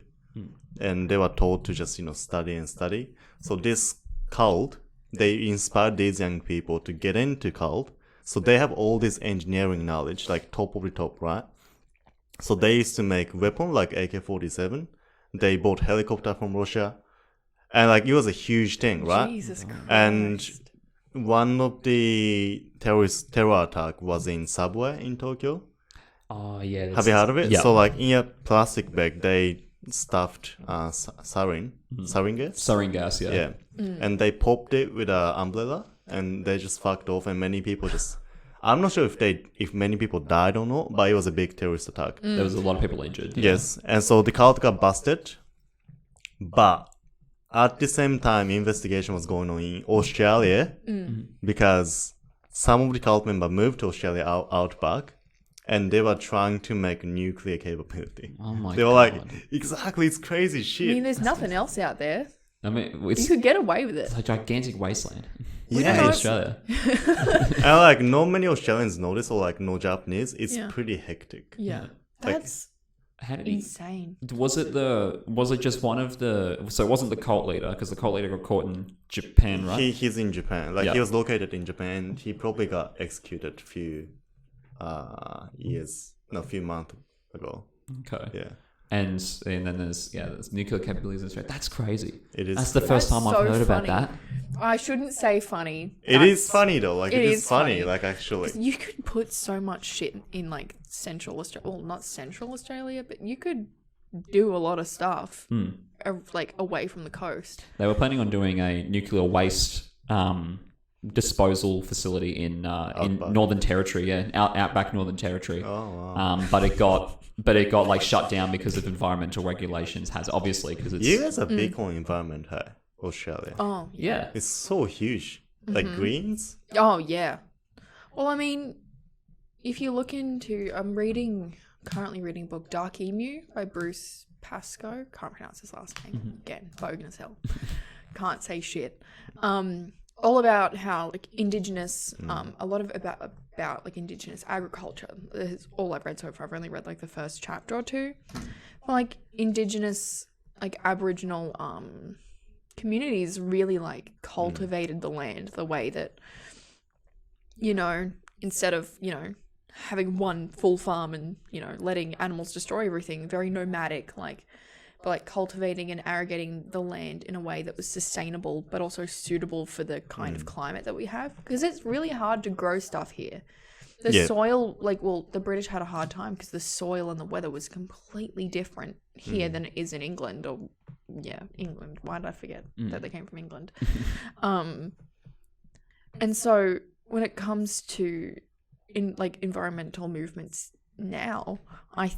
and they were told to just study and study. So this cult, they inspired these young people to get into cult. So they have all this engineering knowledge, like top of the top, right? So they used to make weapon like AK-47. They bought helicopter from Russia, and like it was a huge thing, right? Jesus Christ. And one of the terror attack was in subway in Tokyo. oh yeah. Have you heard of it? Yeah. So like in a plastic bag, they stuffed sarin gas. Sarin gas, yeah. Yeah. And they popped it with an umbrella, and they just fucked off, and many people just... I'm not sure if many people died or not, but it was a big terrorist attack. There was a lot of people injured. Yes. And so the cult got busted, but at the same time, investigation was going on in Australia because some of the cult members moved to Australia outback, and they were trying to make nuclear capability. Oh my They were god. like, exactly, it's crazy I shit. mean, there's nothing else out there. I mean, You it's could get away with it. a gigantic wasteland. Yeah, in know. Australia. And like not many Australians know this, or like no Japanese. It's Yeah. pretty hectic. Yeah. Like- That's How did he? insane. Was it just one of the? So it wasn't the cult leader because the cult leader got caught in Japan, right? He's in Japan. Like Yeah. he was located in Japan. He probably got executed a few months ago. Okay. Yeah, And then there's nuclear capabilities in Australia. That's crazy. it is. That's the first That's time I've so heard about funny. that. I shouldn't say funny. It is That's- funny though. Like it is is funny. funny. Like actually. You could put so much shit in like Central Australia. Well, not Central Australia, but you could do a lot of stuff like away from the coast. They were planning on doing a nuclear waste disposal facility in Northern Territory, outback Northern Territory. Oh wow. But it got like shut down because of environmental regulations. Obviously because it's You guys are big on environment, hey? Australia. Oh, yeah. It's so huge. Like greens. oh yeah. Well, I mean, if you look into, currently reading a book, Dark Emu by Bruce Pascoe. Can't pronounce his last name. Again, bogan as hell. Can't say shit. All about how like indigenous, a lot of about like indigenous agriculture. Is all I've read so far. I've only read like the first chapter or two. Like indigenous, like Aboriginal communities really like cultivated the land the way that instead of, having one full farm and, letting animals destroy everything, very nomadic, but cultivating and irrigating the land in a way that was sustainable, but also suitable for the kind of climate that we have. Because it's really hard to grow stuff here. The soil, the British had a hard time because the soil and the weather was completely different here than it is in England. England. Why did I forget that they came from England? And so when it comes to environmental movements now, I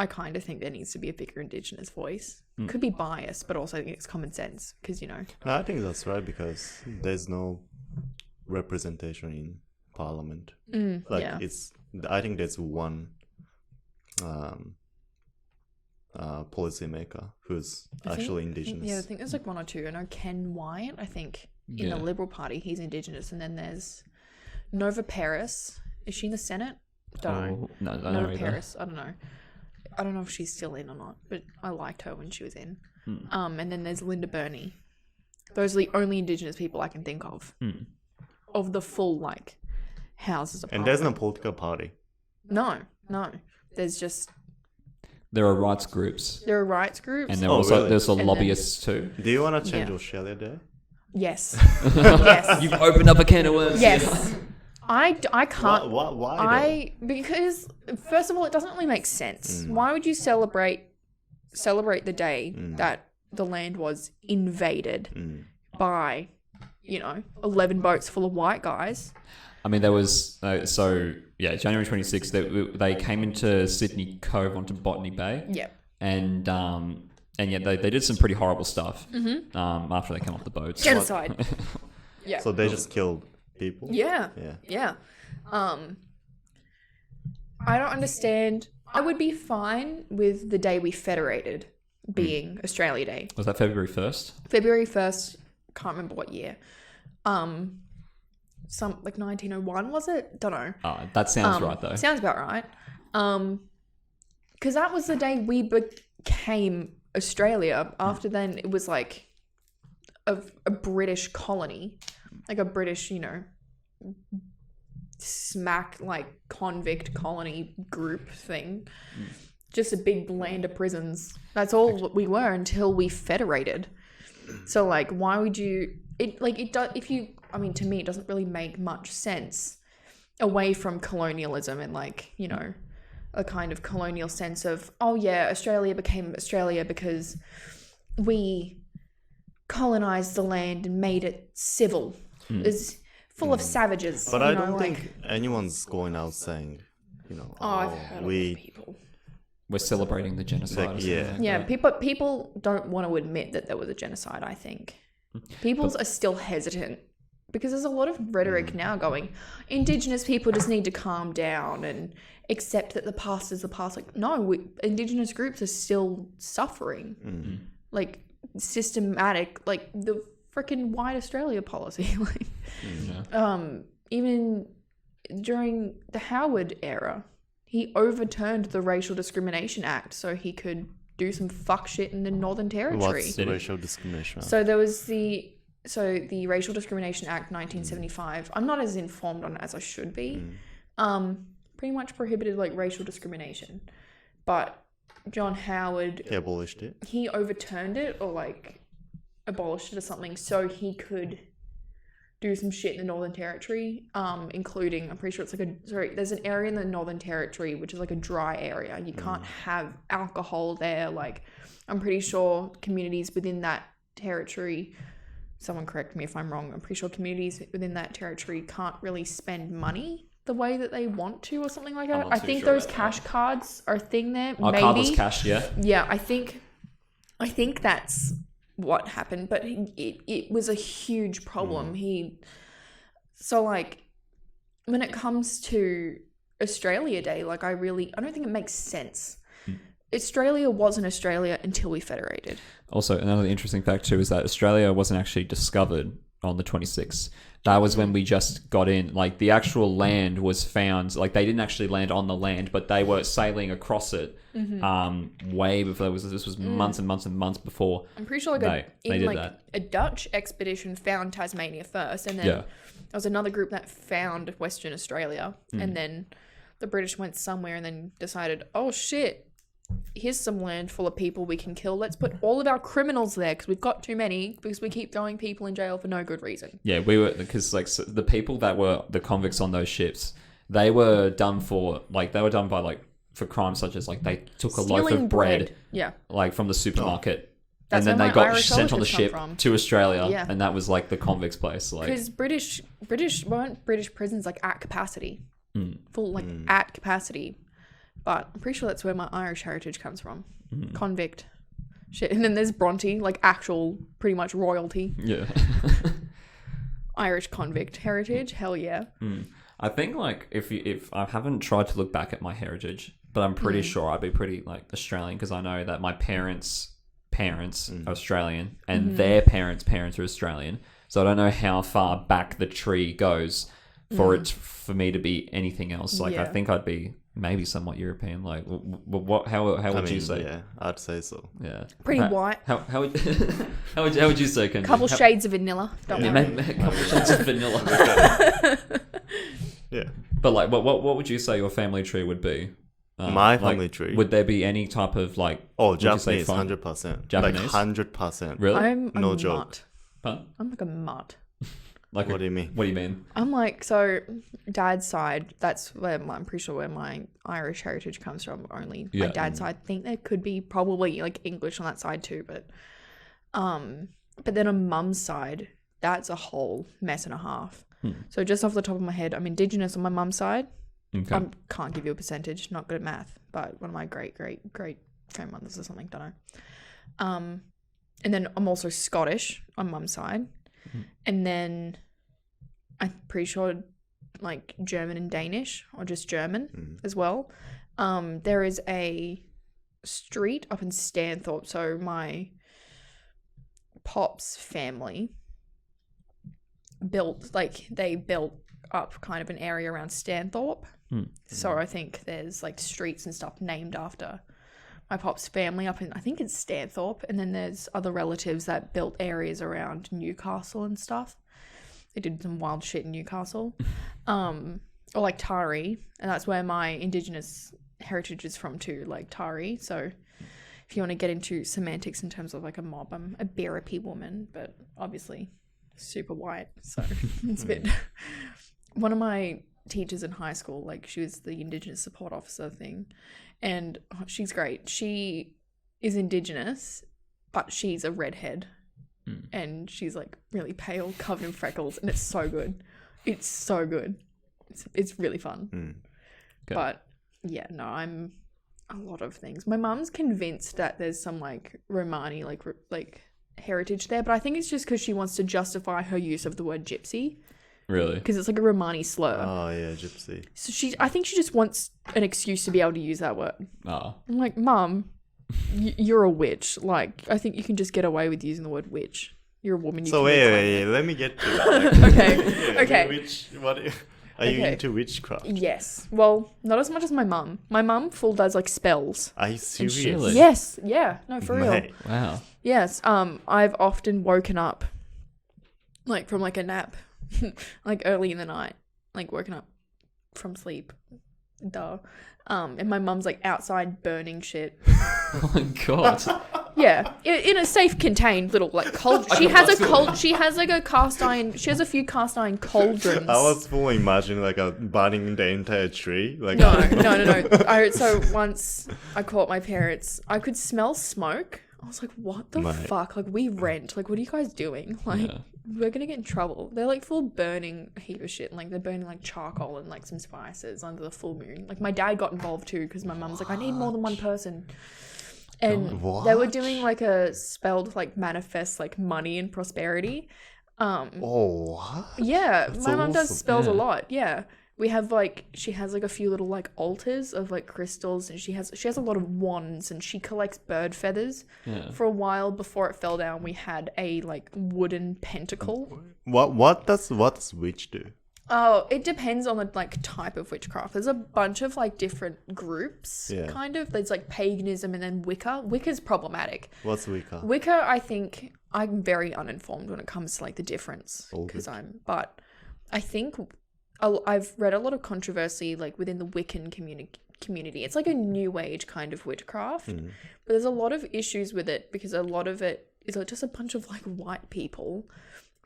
kind of think there needs to be a bigger Indigenous voice. Could be biased, but also I think it's common sense because, No, I think that's right because there's no representation in Parliament. I think there's one policymaker who's actually Indigenous. Yeah, I think there's one or two. I know Ken Wyatt, I think, in the Liberal Party, he's Indigenous. And then there's Nova Paris. Is she in the Senate? Don't know. No, Nova Paris, I don't know. I don't know if she's still in or not, but I liked her when she was in. And then there's Linda Burney. Those are the only Indigenous people I can think of the full houses of and there's no political party. No. There's just There are rights groups. And there also really? there's lobbyists too. Do you want to change Australia Day? Yes. Yes. You've opened up a can of worms. Yes. I can't. Why because first of all, it doesn't really make sense. Why would you celebrate the day that the land was invaded by, 11 boats full of white guys? I mean, there was January 26th. They came into Sydney Cove onto Botany Bay. Yeah. And they did some pretty horrible stuff. After they came off the boats. Genocide. Yeah. So they just killed people. Yeah. I don't understand. I would be fine with the day we federated being Australia Day. Was that February 1st? February 1st. Can't remember what year. Some 1901 was it? Don't know. That sounds right though. Sounds about right. Because that was the day we became Australia. After then, it was a British colony, a British, smack convict colony group thing. Just a big land of prisons. That's all we were until we federated. So why would you? To me, it doesn't really make much sense away from colonialism and a kind of colonial sense of, Australia became Australia because we colonized the land and made it civil. It's full of savages. But I don't think anyone's going out saying, I've heard of people. We're celebrating the genocide. People don't want to admit that there was a genocide, I think. People are still hesitant because there's a lot of rhetoric now going, Indigenous people just need to calm down and accept that the past is the past. Indigenous groups are still suffering. Systematic, the freaking White Australia policy. Even during the Howard era, he overturned the Racial Discrimination Act so he could do some fuck shit in the Northern Territory. What's the Racial Discrimination Act? So there was the Racial Discrimination Act 1975. I'm not as informed on it as I should be. Pretty much prohibited racial discrimination, but John Howard He abolished it. He overturned it or abolished it or something so he could do some shit in the Northern Territory, including, I'm pretty sure it's there's an area in the Northern Territory which is a dry area. You can't have alcohol there. I'm pretty sure communities within that territory, someone correct me if I'm wrong, I'm pretty sure communities within that territory can't really spend money the way that they want to or something like that. I think those cash cards are a thing there. Maybe. Cardless cash, yeah. Yeah, I think that's what happened, but it was a huge problem. When it comes to Australia Day, I don't think it makes sense. Australia wasn't Australia until we federated. Also, another interesting fact too is that Australia wasn't actually discovered on the 26th. That was when we just got in. The actual land was found. They didn't actually land on the land, but they were sailing across it way before. This was months and months and months before. I'm pretty sure they did that. a Dutch expedition found Tasmania first, and then was another group that found Western Australia, and then the British went somewhere and then decided, oh shit, here's some land full of people we can kill. Let's put all of our criminals there because we've got too many, because we keep throwing people in jail for no good reason. Yeah, we were, because like the people that were the convicts on those ships, they were done for, like, they were done by, like, for crimes such as, like, they took a loaf Stealing of bread, Yeah. like, from the supermarket. That's and then where they my got Irish sent on the relatives come ship from. to Australia, Yeah. and that was, like, the convicts' place. Like, Because British weren't British prisons like at capacity, full like at capacity, but I'm pretty sure that's where my Irish heritage comes from. Convict, shit, and then there's Bronte, like actual pretty much royalty. yeah. Irish convict heritage, hell yeah. I think, like, if I haven't tried to look back at my heritage, but I'm pretty sure I'd be pretty, like, Australian, because I know that my parents are Australian and their parents are Australian. So I don't know how far back the tree goes for me to be anything else. Like, I Yeah. think I'd be maybe somewhat European. Like, what? How would you say? Yeah, I'd say so. Yeah. Pretty white. How would how would you say? Conley? Couple shades of vanilla. Don't Yeah, worry. maybe a couple shades of vanilla. Yeah. But like, what would you say your family tree would be? My like, family tree? Would there be any type of like? Oh, would you say Japanese, from- 100%. Japanese? Like 100%. Really? I'm a No mutt. joke. Pardon? I'm like a mutt. Like, What do you mean? What do you mean? I'm like, so dad's side, that's where I'm pretty sure where my Irish heritage comes from. Only Yeah. my dad's side. I think there could be probably like English on that side too, but then on mum's side, that's a whole mess and a half. So just off the top of my head, I'm Indigenous on my mum's side. Okay. Can't give you a percentage, not good at math, but one of my great grandmothers or something, don't know. And then I'm also Scottish on mum's side. And then I'm pretty sure like German and Danish, or just German as well. There is a street up in Stanthorpe, so my pop's family built up kind of an area around Stanthorpe. So I think there's like streets and stuff named after my pop's family up in, I think it's Stanthorpe, and then there's other relatives that built areas around Newcastle and stuff. They did some wild shit in Newcastle. Or like Tari, and that's where my Indigenous heritage is from too, like Tari. So if you want to get into semantics in terms of like a mob, I'm a Biripi woman, but obviously super white, so it's a bit... One of my teachers in high school, like she was the Indigenous support officer thing, and she's great. She is Indigenous, but she's a redhead, and she's like really pale, covered in freckles, and it's so good. It's so good. It's really fun. Okay. But yeah, no, I'm a lot of things. My mum's convinced that there's some like Romani like heritage there, but I think it's just because she wants to justify her use of the word gypsy. Really? Because it's like a Romani slur. Oh, yeah, gypsy. So I think she just wants an excuse to be able to use that word. Oh. I'm like, Mum, you're a witch. Like, I think you can just get away with using the word witch. You're a woman. You So can wait, let me get to that. Okay, okay. Are you Okay. into witchcraft? Yes. Well, not as much as my mum. My mum full does like spells. Are you serious? Really? Yes. Yeah. No, for real. Mate. Wow. Yes. I've often woken up, like from like a nap, like early in the night, like woken up from sleep. Duh. And my mum's like outside burning shit. Oh my god. Yeah, in a safe, contained little like cold. She has a cast iron. She has a few cast iron cauldrons. I was fully imagining like a burning the entire tree. Like No. So once I caught my parents, I could smell smoke. I was like, what the Mate. fuck? Like, we rent. Like, what are you guys doing? Like, Yeah. we're going to get in trouble. They're like full burning a heap of shit. Like, they're burning like charcoal and like some spices under the full moon. Like, my dad got involved too because my mum's like, I need more than one person. And they were What? doing like a spell to like manifest like money and prosperity. Oh, what? Yeah, That's my mum does awesome. spells a Yeah. lot. Yeah, we have like she has like a few little like altars of like crystals, and she has a lot of wands, and she collects bird feathers. Yeah. For a while before it fell down, we had a like wooden pentacle. What does witch do? Oh, it depends on the like type of witchcraft. There's a bunch of like different groups, Yeah. kind of. There's like paganism and then Wicca. Wicca's problematic. What's Wicca? Wicca, I think I'm very uninformed when it comes to like the difference All because good. but I think I've read a lot of controversy like within the Wiccan community. It's like a new age kind of witchcraft, but there's a lot of issues with it because a lot of it is just a bunch of like white people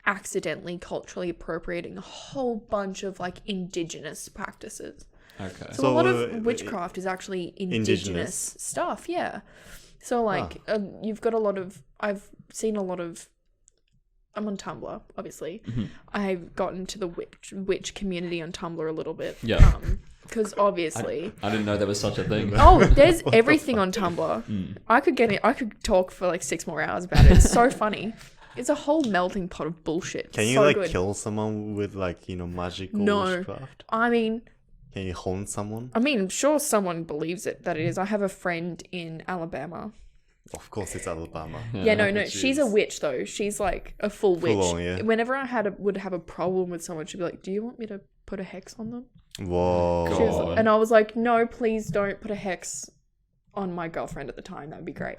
accidentally culturally appropriating a whole bunch of like indigenous practices. Okay. So a lot of witchcraft is actually indigenous stuff, yeah. So like you've got a lot of, I've seen a lot of, I'm on Tumblr, obviously. I've gotten to the witch community on Tumblr a little bit. Yeah. Because obviously... I didn't know there was such a thing. Oh, there's everything on Tumblr. I could talk for like 6 more hours about it. It's so funny. It's a whole melting pot of bullshit. Can you so like good. kill someone with like, you know, magical No. witchcraft? I mean... Can you haunt someone? I mean, I'm sure someone believes that it is. I have a friend in Alabama. Of course it's Alabama. Yeah, no. Jeez. She's a witch though. She's like a full witch. on, yeah. Whenever I would have a problem with someone, she'd be like, "Do you want me to put a hex on them?" Whoa. She was, and I was like, "No, please don't put a hex on my girlfriend at the time. That would be great.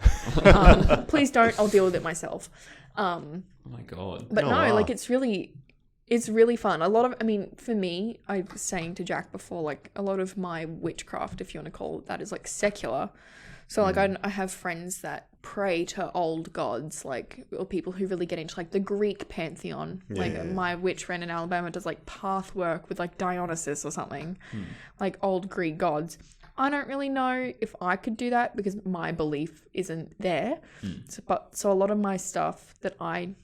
Please don't. I'll deal with it myself." Oh my god. But Oh, no, wow. like it's really fun. A lot of, I mean, for me, I was saying to Jack before, like a lot of my witchcraft, if you want to call it that, is like secular. So like I have friends that pray to old gods, like, or people who really get into like the Greek pantheon. My witch friend in Alabama does like path work with like Dionysus or something, like old Greek gods. I don't really know if I could do that because my belief isn't there. So a lot of my stuff that I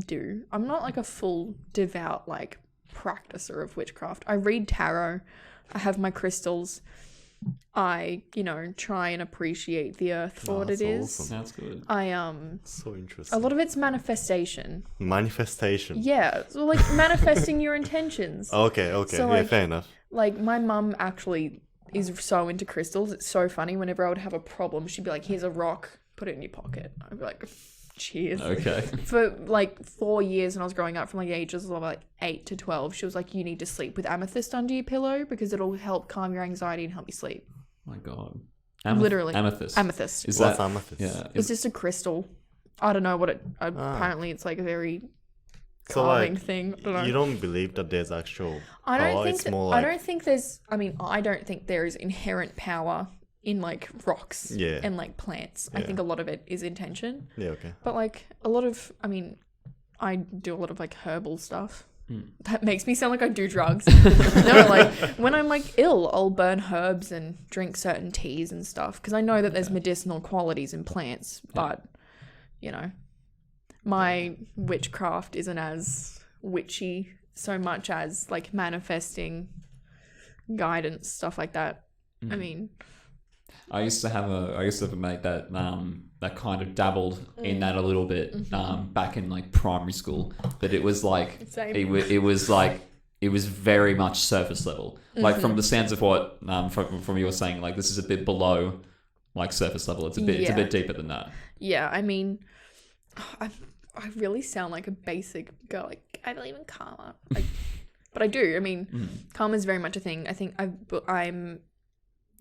do, I'm not like a full devout like practicer of witchcraft. I read tarot. I have my crystals. I, try and appreciate the earth for what it is. Awesome. That's good. So interesting. A lot of it's manifestation. Manifestation. Yeah, so like manifesting your intentions. Okay. So, yeah, like- fair enough. Like my mum actually is so into crystals. It's so funny. Whenever I would have a problem, she'd be like, "Here's a rock. Put it in your pocket." I'd be like, "Cheers." Okay. For like 4 years when I was growing up, from like ages of like 8 to 12, she was like, "You need to sleep with amethyst under your pillow because it'll help calm your anxiety and help you sleep." Oh my god. Literally. Amethyst. Amethyst. Is What's that amethyst? Yeah. It's just a crystal. I don't know what it. Apparently, it's like a very So calming like, thing. I don't know. you don't believe that there's actual I don't power? think. It's more like... I don't think there's. I mean, I don't think there is inherent power in like rocks Yeah. and like plants. I Yeah. think a lot of it is intention. Yeah, okay. But like a lot of, I mean, I do a lot of like herbal stuff. That makes me sound like I do drugs. No, like when I'm like ill, I'll burn herbs and drink certain teas and stuff because I know that there's medicinal qualities in plants. But my witchcraft isn't as witchy so much as like manifesting guidance, stuff like that. I mean, I used to have a mate that that kind of dabbled in that a little bit back in like primary school, but it was like Same. it was very much surface level. Like from the sounds of what from you were saying, like this is a bit below like surface level. It's a bit deeper than that. yeah, I mean, I really sound like a basic girl. Like I believe in karma, like, but I do. I mean, karma is very much a thing. I think I'm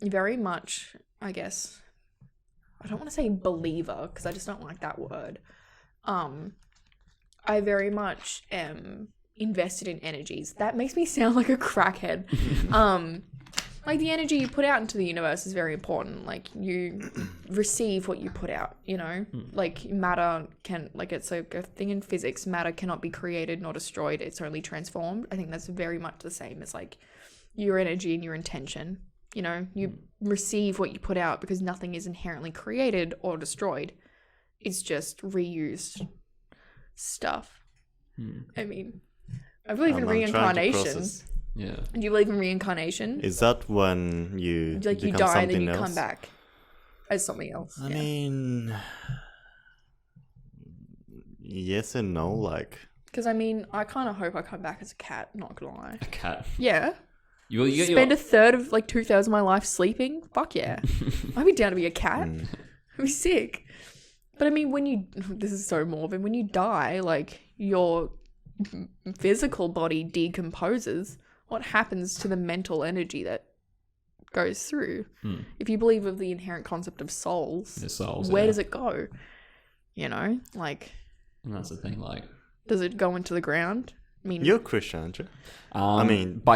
very much, I guess, I don't want to say believer because I just don't like that word. I very much am invested in energies. That makes me sound like a crackhead. Like the energy you put out into the universe is very important. Like you receive what you put out, like matter can, like it's a thing in physics, matter cannot be created nor destroyed. It's only transformed. I think that's very much the same as like your energy and your intention. You receive what you put out because nothing is inherently created or destroyed. It's just reused stuff. I mean, I believe in I'm trying to reincarnation. process. Yeah. Do you believe in reincarnation? Is that when you Like you become die and then something you else? come back as something else. I mean, yes and no. Like, Because I mean, I kind of hope I come back as a cat. Not gonna lie. A cat. Yeah. You Spend a third of like 2/3 of my life sleeping. Fuck yeah. I'd be down to be a cat. I'd be sick. But I mean, this is so morbid. When you die, like your physical body decomposes. What happens to the mental energy that goes through? If you believe of the inherent concept of souls, The souls, where yeah. does it go? Like, And that's the thing, like does it go into the ground? I mean, You're Christian, aren't you? I mean, by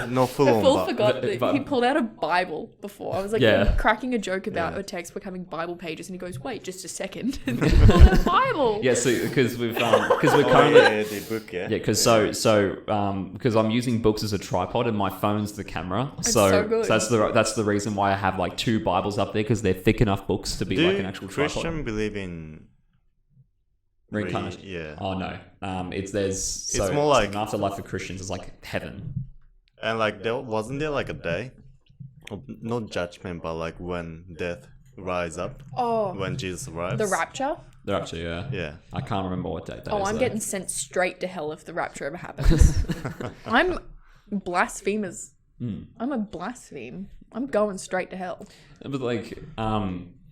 not full on, Phil but forgot that but- he pulled out a Bible before. I was like cracking a joke about a text becoming Bible pages, and he goes, "Wait, just a second." And then he pulled out a Bible. yeah, so because we're oh, currently yeah, the book, yeah. yeah, because because I'm using books as a tripod and my phone's the camera, so good. that's the reason why I have like 2 Bibles up there, because they're thick enough books to be Do like an actual Christian tripod. believe in Reincarnation. yeah. Oh no, it's more like- an afterlife for Christians is like heaven. And like wasn't there like a day, not judgment, but like when death rise up, Oh, when Jesus arrives. the rapture. They're actually Yeah. I can't remember what date that is. Oh, I'm though. getting sent straight to hell if the rapture ever happens. I'm blasphemers. I'm a blaspheme. I'm going straight to hell. But like,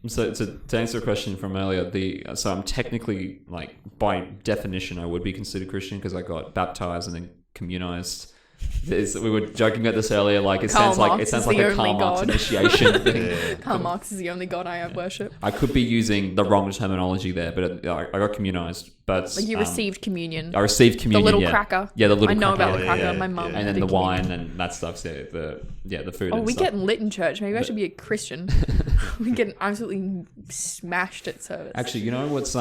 so to answer a question from earlier, so I'm technically, like, by definition, I would be considered Christian because I got baptized and then communized. We were joking about this earlier. Like, it sounds like a Karl Marx initiation thing. Karl Marx is the only god I worship. I could be using the wrong terminology there, but I got communized. But Like you received communion. I received communion. The little yeah. cracker. Yeah, the little. I know cracker. about the cracker. yeah, My mum. yeah. And then did the communion. wine and that stuff. So the food. Oh, and we stuff. get lit in church. Maybe I should be a Christian. We get absolutely smashed at service. Actually, you know what's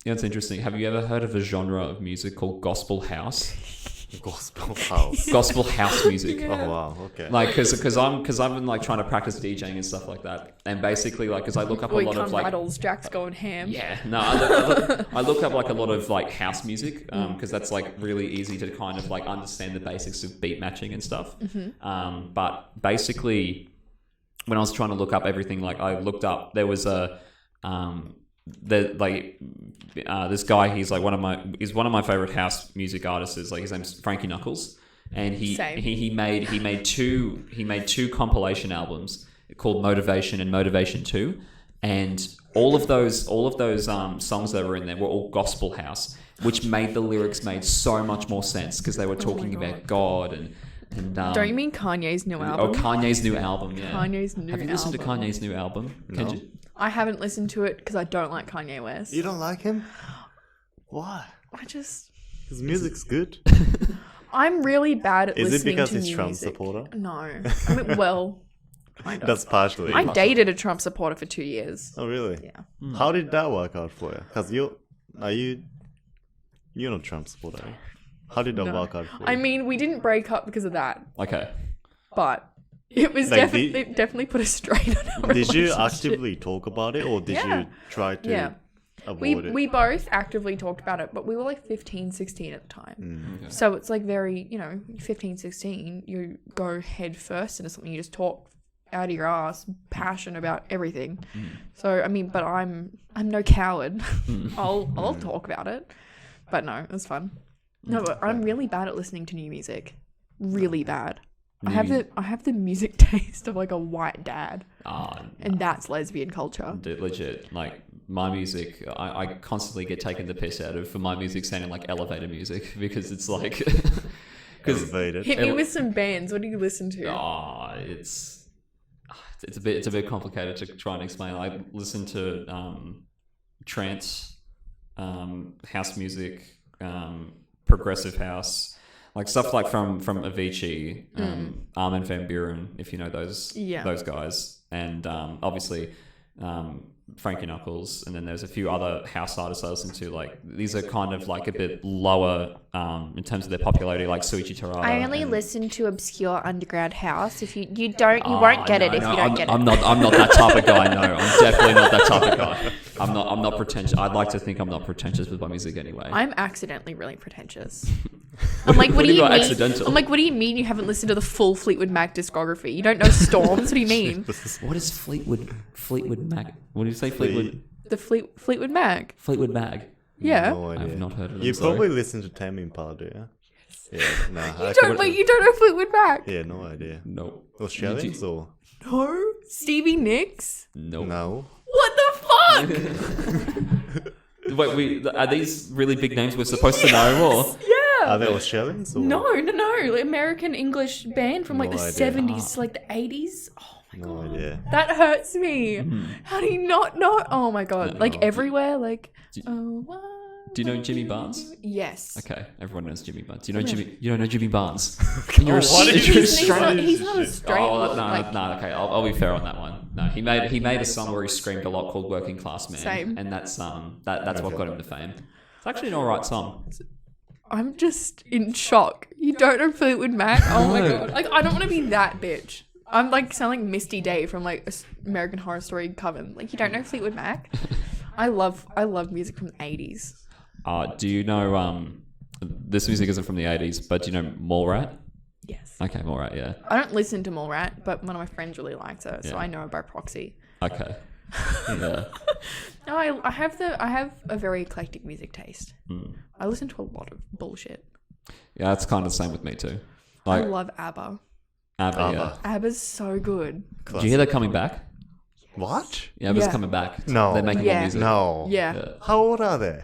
interesting? Have you ever heard of a genre of music called gospel house? Gospel house. Gospel house music. Oh wow. Okay. Like, because I've been like trying to practice DJing and stuff like that, and basically like because I look up a we lot can't of like rattles. Jack's going ham. yeah no I look up like a lot of like house music because that's like really easy to kind of like understand the basics of beat matching and stuff. But basically, when I was trying to look up everything, like I looked up there was a this guy, he's one of my favorite house music artists. Is like his name's Frankie Knuckles, and he made two compilation albums called Motivation and Motivation 2, and all of those songs that were in there were all gospel house, which made the lyrics made so much more sense because they were talking about God and Don't you mean Kanye's new album? Oh, Kanye's new album, yeah. Kanye's new album. Have you listened to Kanye's new album? No. Kenji? I haven't listened to it because I don't like Kanye West. You don't like him? Why? His music's good. I'm really bad at Is it listening because to he's new Trump music. supporter? No. I mean, well, kind of. That's partially. I dated a Trump supporter for 2 years. Oh really? Yeah. How did that work out for you? Because you're not Trump supporter. Right? How did that No. work out for you? I mean, we didn't break up because of that, Okay. but it was Like, it definitely put us straight on our Did you relationship. actively talk about it, or did Yeah. you try to Yeah. avoid it? We both actively talked about it, but we were like 15, 16 at the time. So it's like very, 15, 16, you go head first into something, you just talk out of your ass, passion about everything. So, I mean, but I'm no coward. I'll talk about it. But no, it was fun. No, but I'm really bad at listening to new music. Really bad. I have the music taste of like a white dad, and that's lesbian culture. Dude, legit. Like, my music, I constantly get taken the piss out of for my music sounding like elevator music because it's like... Elevated. Hit me with some bands. What do you listen to? It's a bit complicated to try and explain. I listen to trance, house music, progressive house, like stuff like from Avicii, Armin van Buuren, if you know those guys, and obviously Frankie Knuckles, and then there's a few other house artists I listen to. Like, these are kind of like a bit lower in terms of their popularity, like Suichi Terada. I only listen to obscure underground house. If you won't get it if you don't get it. I'm not that type of guy. No, I'm definitely not that type of guy. I'm not pretentious. I'd like to think I'm not pretentious with my music anyway. I'm accidentally really pretentious. I'm like, what do you mean? Accidental? I'm like, what do you mean you haven't listened to the full Fleetwood Mac discography? You don't know Storms? What do you mean? What is Fleetwood Mac? What do you say, Fleetwood? The Fleetwood Mac. Fleetwood Mac. Yeah. No idea. I've not heard of them. You sorry. probably listen to Tame Impala, do you? Yeah, nah. You don't know Fleetwood Mac? Yeah, no idea. No. Australians or No. Stevie Nicks? No. no? What the fuck? Wait, are these really big names we're supposed to know? Or? Yeah. Are they Australians or No. Like American English band from like No the idea. 70s to like the 80s. Oh my no god. idea? That hurts me. How do you not know? Oh my god. Like No. everywhere, like, oh, why Do you know Jimmy Barnes? Yes. Okay, everyone knows Jimmy Barnes. You know Jimmy? You don't know Jimmy Barnes? What is He's not a straight. Oh no, like, no. Okay, I'll be fair on that one. No, he made a song where he screamed a lot called "Working Class Man," Same. and that's what got him to fame. It's actually an alright song. I'm just in shock. You don't know Fleetwood Mac? Oh my No. god! Like I don't want to be that bitch. I'm like sound like Misty Day from like American Horror Story Coven. Like you don't know Fleetwood Mac? I love music from the 80s. Do you know this music isn't from the 80s, but do you know Mallrat? Yes. Okay, Mallrat, yeah. I don't listen to Mallrat, but one of my friends really likes her, so Yeah. I know her by proxy. Okay. Yeah. No, I have a very eclectic music taste. Mm. I listen to a lot of bullshit. Yeah, that's kind of the same with me too. I Like love ABBA. ABBA, yeah. ABBA's so good. Did you hear they're coming back? What? Yeah, ABBA's Yeah. coming back. No. They're making Yeah. more music. No. Yeah. Yeah. How old are they?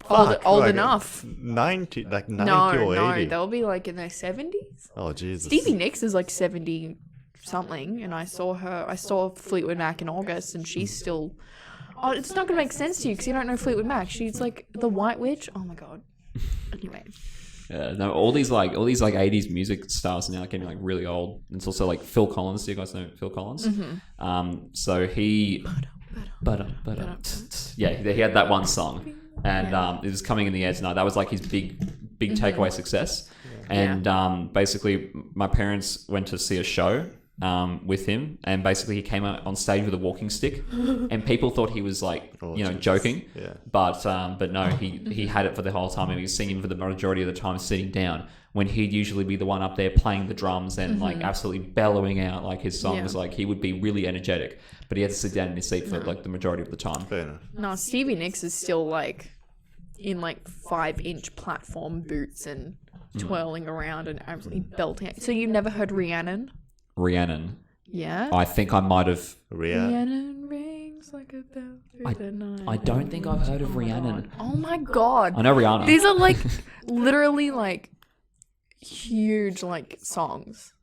Old Fuck, like, enough. 90, like 90 No, or 80. they'll be like in their 70s. Oh, Jesus. Stevie Nicks is like 70 something, and I saw Fleetwood Mac in August, and she's still. Oh, it's not gonna make sense to you because you don't know Fleetwood Mac. She's like the White Witch. Oh my god. Anyway, Yeah, no, all these 80s music stars are now getting like really old. It's also like Phil Collins. Do you guys know Phil Collins? So he, yeah, he had that one song, and it was coming in the air tonight. That was like his big takeaway success. And basically, my parents went to see a show with him, and basically he came out on stage with a walking stick, and people thought he was like joking, but no, he had it for the whole time, and he was singing for the majority of the time sitting down, when he'd usually be the one up there playing the drums and like absolutely bellowing out like his songs. Like he would be really energetic, but he had to sit down in his seat for like the majority of the time. Fair enough. no, Stevie Nicks is still like in like 5-inch platform boots and twirling around and absolutely belting it. So you've never heard Rhiannon? Rhiannon. Yeah. I think I might have. Rhiannon rings like a bell through the night. I don't think I've heard of Rhiannon. Oh my god. I know Rihanna. These are like literally like huge like songs.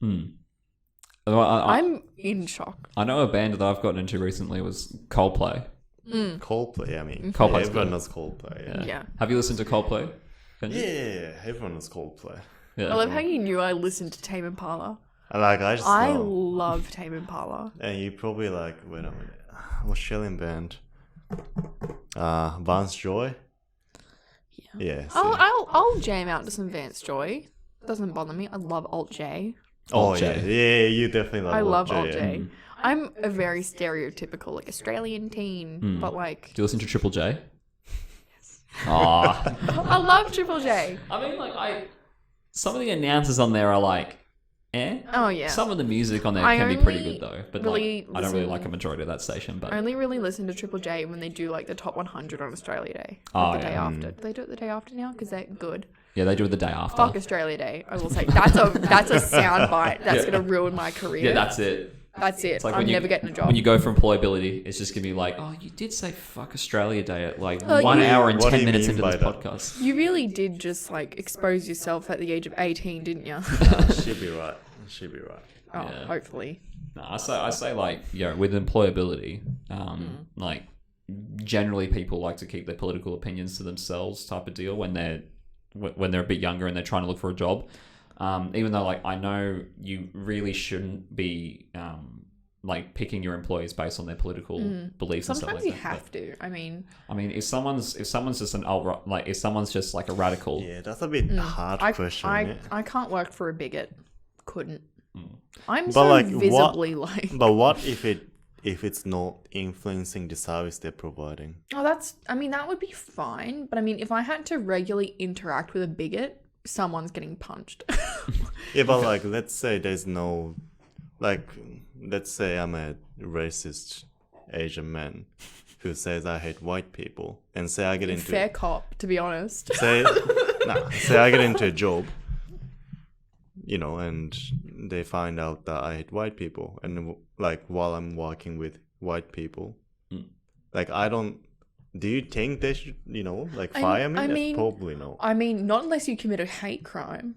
I'm in shock. I know a band that I've gotten into recently was Coldplay. Coldplay, I mean. Coldplay's everyone good. knows Coldplay. Yeah. Have you listened to Coldplay? Yeah, everyone knows Coldplay. Yeah. I love how you knew I listened to Tame Impala. Like, I just I know. love Tame Impala. And you probably like, wait a minute. Australian band. Vance Joy? Yeah. I'll jam out to some Vance Joy. Doesn't bother me. I love Alt J. Oh, Alt yeah. J. Yeah, you definitely love I love J, Alt yeah. J. I'm a very stereotypical like Australian teen, but like Do you listen to Triple J? Oh. I love Triple J. I mean, like, some of the announcers on there are like, Oh yeah. Some of the music on there I can be pretty only good though, but really like, I don't really listen- like a majority of that station. But I only really listen to Triple J when they do like the top 100 on Australia Day. Oh, Like the day yeah. after. Do they do it the day after now? Because they're good. yeah, they do it the day after. Fuck Australia Day. I will say that's a sound bite. That's gonna ruin my career. Yeah, that's it. That's it. It's like I'm when you, never getting a job. When you go for employability, it's just gonna be like, oh, you did say fuck Australia Day at like Oh, 1 you- hour and What do 10 you minutes mean into by this that? podcast. You really did just like expose yourself at the age of 18, didn't you? She'll be right. She'll be right. Oh, Yeah. hopefully. No, I say like, with employability, like generally people like to keep their political opinions to themselves type of deal when they're a bit younger and they're trying to look for a job. Even though like I know you really shouldn't be like picking your employees based on their political beliefs and stuff Sometimes like you that. have to. I mean, If someone's just an alt, like if someone's just like a radical, Yeah, that's a bit hard question. yeah. I can't work for a bigot. Couldn't. I'm But so like, visibly like. But what if it's not influencing the service they're providing? Oh, that would be fine. But I mean, if I had to regularly interact with a bigot, someone's getting punched. Yeah, but like, let's say there's no, like, let's say I'm a racist Asian man who says I hate white people, and say I get into Fair cop, to be honest. say I get into a job, and they find out that I hate white people, and like while I'm working with white people, like I don't. Do you think they should, fire me? I mean- Probably no. I mean, not unless you commit a hate crime.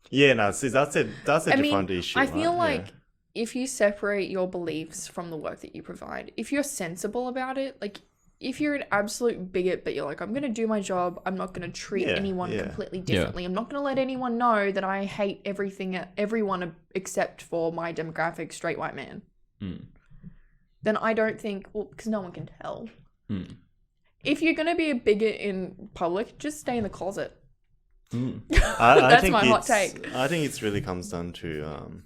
Yeah, no. See, that's a I different mean, issue. I feel right? like if you separate your beliefs from the work that you provide, if you're sensible about it, like if you're an absolute bigot, but you're like, I'm going to do my job, I'm not going to treat Yeah, anyone yeah. completely differently. I'm not going to let anyone know that I hate everyone except for my demographic, straight white man. Then I don't think, well, because no one can tell. If you're going to be a bigot in public, just stay in the closet. I That's think my hot take. I think it really comes down to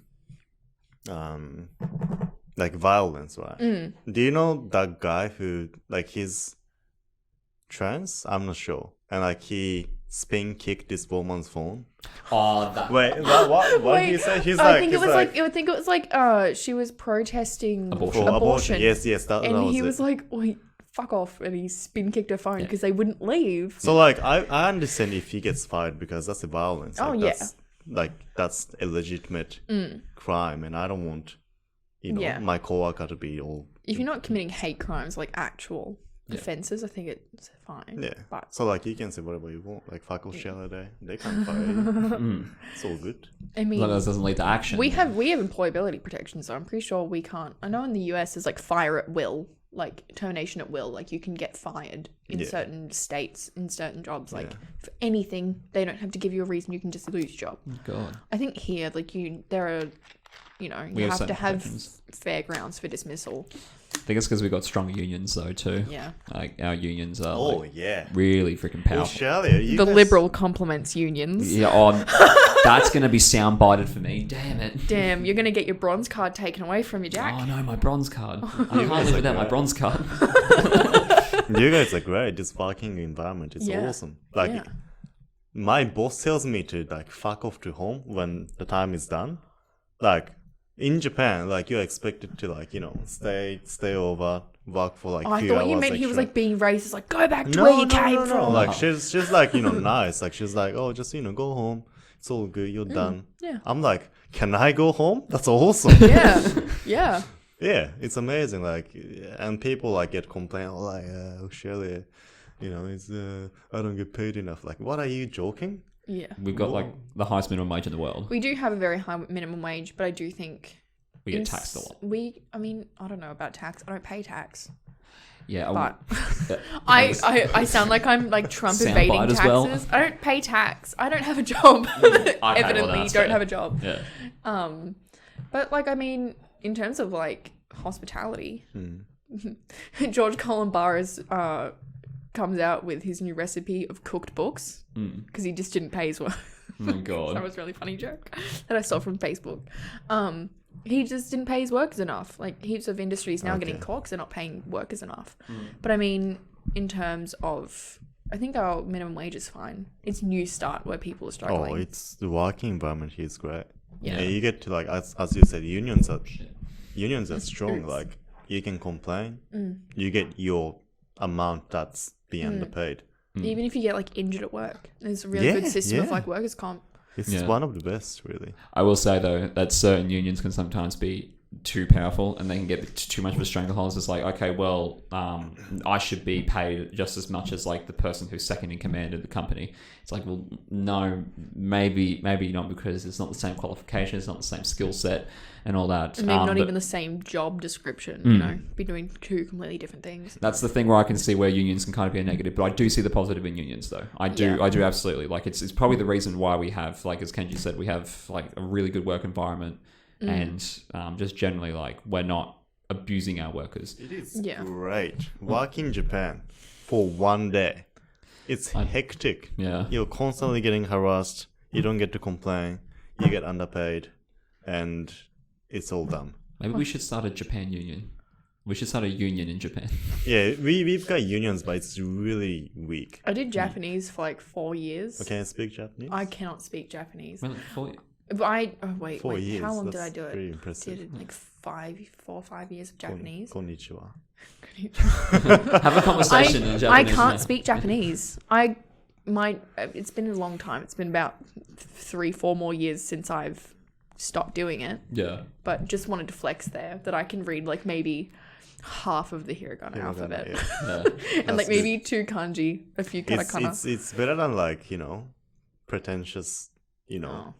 like violence, right? Do you know that guy who like he's trans? I'm not sure, and like he spin kicked this woman's phone. Oh, that. Wait, what did he say? He's like, I think it was like she was protesting Abortion. for abortion. Yes, that and was he it. was like, wait, fuck off, and he spin kicked her phone because they wouldn't leave. So like I understand if he gets fired because that's a violence. Oh, Like, yeah. that's a legitimate crime, and I don't want Yeah. my coworker to be all If you're not committing hate crimes, like actual offences, I think it's fine. yeah. But So like you can say whatever you want, like fuck Australia Day, they can't fire you. It's all good. I As mean, long as it doesn't lead to action. we have employability protections, so I'm pretty sure we can't. I know in the US there's like fire at will, like termination at will, like you can get fired in certain states in certain jobs, like for anything. They don't have to give you a reason, you can just lose your job. God. I think here, like you have have to certain have protections. fair grounds for dismissal. I think it's because we've got stronger unions though too. Yeah. Like our unions are Oh like, yeah. really freaking powerful. Australia, you The guys- Liberal compliments unions. Yeah, that's gonna be soundbited for me. Damn it. Damn, you're gonna get your bronze card taken away from you, Jack. Oh no, my bronze card. I can't live without my bronze card. You guys are great. This working environment is Yeah. awesome. Like Yeah. my boss tells me to like fuck off to home when the time is done. Like in Japan, like you're expected to like stay over, work for like Oh, I few thought hours you meant he was extra. like being racist, like go back to where you came from. Like she's like nice. Like she's like, oh, just go home. It's all good. You're done. yeah. I'm like, can I go home? That's awesome. Yeah, yeah. Yeah, it's amazing. Like, and people like get complaint like Australia, it's I don't get paid enough. Like, what are you joking? Yeah. We've got like the highest minimum wage in the world. We do have a very high minimum wage, but I do think We get taxed a lot. I mean, I don't know about tax. I don't pay tax. Yeah, But I sound like I'm like Trump Sound evading bite as taxes. well. I don't pay tax. I don't have a job. Evidently, you that's don't fair. have a job. Yeah. But like, I mean, in terms of like hospitality, Hmm. George Colin Barrs comes out with his new recipe of cooked books because he just didn't pay his work. Oh my That god. was a really funny joke that I saw from Facebook. He just didn't pay his workers enough. Like heaps of industries now getting caught, they're not paying workers enough. But I mean, in terms of, I think our minimum wage is fine. It's New Start where people are struggling. Oh, it's the working environment here is great. Yeah. You get to like as you said, unions are strong. Like you can complain, you get your amount that's being underpaid. Even if you get like injured at work, there's a really good system of yeah. like workers comp. It's Yeah. one of the best, really. I will say though that certain unions can sometimes be too powerful and they can get too much of a stranglehold. It's like, okay, well, I should be paid just as much as like the person who's second in command of the company. It's like, well, no, maybe not, because it's not the same qualification, it's not the same skill set and all that. And maybe not but even the same job description, be doing two completely different things. that's the thing where I can see where unions can kind of be a negative, but I do see the positive in unions though. I do absolutely. Like it's probably the reason why we have, like as Kenji said, we have like a really good work environment. And just generally, like, we're not abusing our workers. It is Yeah. great. Work in Japan for one day. It's hectic. Yeah. You're constantly getting harassed. You don't get to complain. You get underpaid. And it's all done. Maybe we should start a Japan union. We should start a union in Japan. Yeah, we've got unions, but it's really weak. I did Japanese for like 4 years. Can I speak Japanese? I cannot speak Japanese. Well, But wait, 4 years. how long did That's I do it? Pretty impressive. Did like 4 or 5 years of Japanese. Konnichiwa. have a conversation in I Japanese. can't speak Japanese. It's been a long time. It's been about 3-4 more years since I've stopped doing it. Yeah. But just wanted to flex there that I can read like maybe half of the hiragana alphabet. Yeah. And like maybe 2 kanji, a few katakana. It's better than like, pretentious,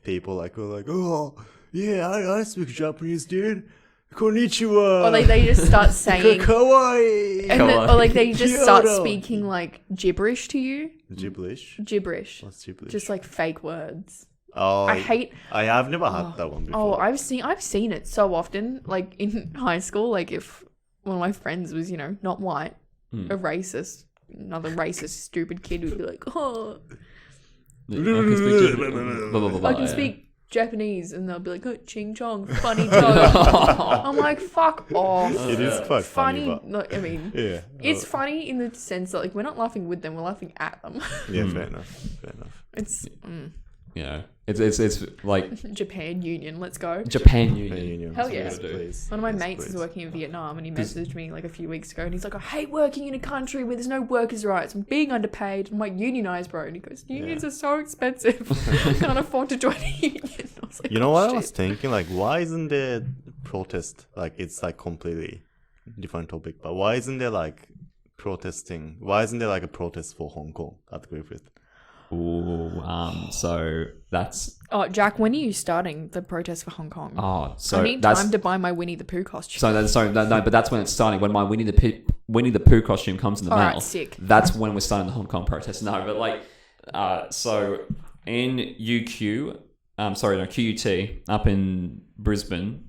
people like who are like, oh, yeah, I speak Japanese, dude. Konnichiwa. Or they just start saying, Kawaii. and or like they just start Kyoto. speaking like gibberish to you. Gibberish. Gibberish. What's gibberish? Just like fake words. Oh, I hate. I've never had that one Oh, before. I've seen it so often. Like in high school, like if one of my friends was, not white, a racist, another racist, stupid kid would be like, oh, I can speak blah, blah, blah, blah, I can yeah. speak Japanese, and they'll be like, oh, ching chong, funny joke. I'm like, fuck off. It is quite funny, but Like, I mean, yeah, it's funny in the sense that like we're not laughing with them, we're laughing at them. yeah, fair enough. It's It's like Japan Union. Let's go. Japan Union. Hell yeah. Yes, please. One of my Yes, mates is please. working in Vietnam, and he messaged me like a few weeks ago, and he's like, I hate working in a country where there's no workers' rights. I'm being underpaid. I'm like, unionize, bro. And he goes, unions are so expensive. Can't afford to join a union. I was like, You know oh, what I shit. was thinking? Like, why isn't there protest? Like, it's like completely different topic, but why isn't there like protesting? Why isn't there like a protest for Hong Kong at Griffith? Ooh, so that's Oh, Jack, when are you starting the protest for Hong Kong? so I need that's time to buy my Winnie the Pooh costume. no, but that's when it's starting. When my Winnie the Pooh costume comes in the Alright, mail, sick. that's when we're starting the Hong Kong protest. No, but like, so in QUT up in Brisbane,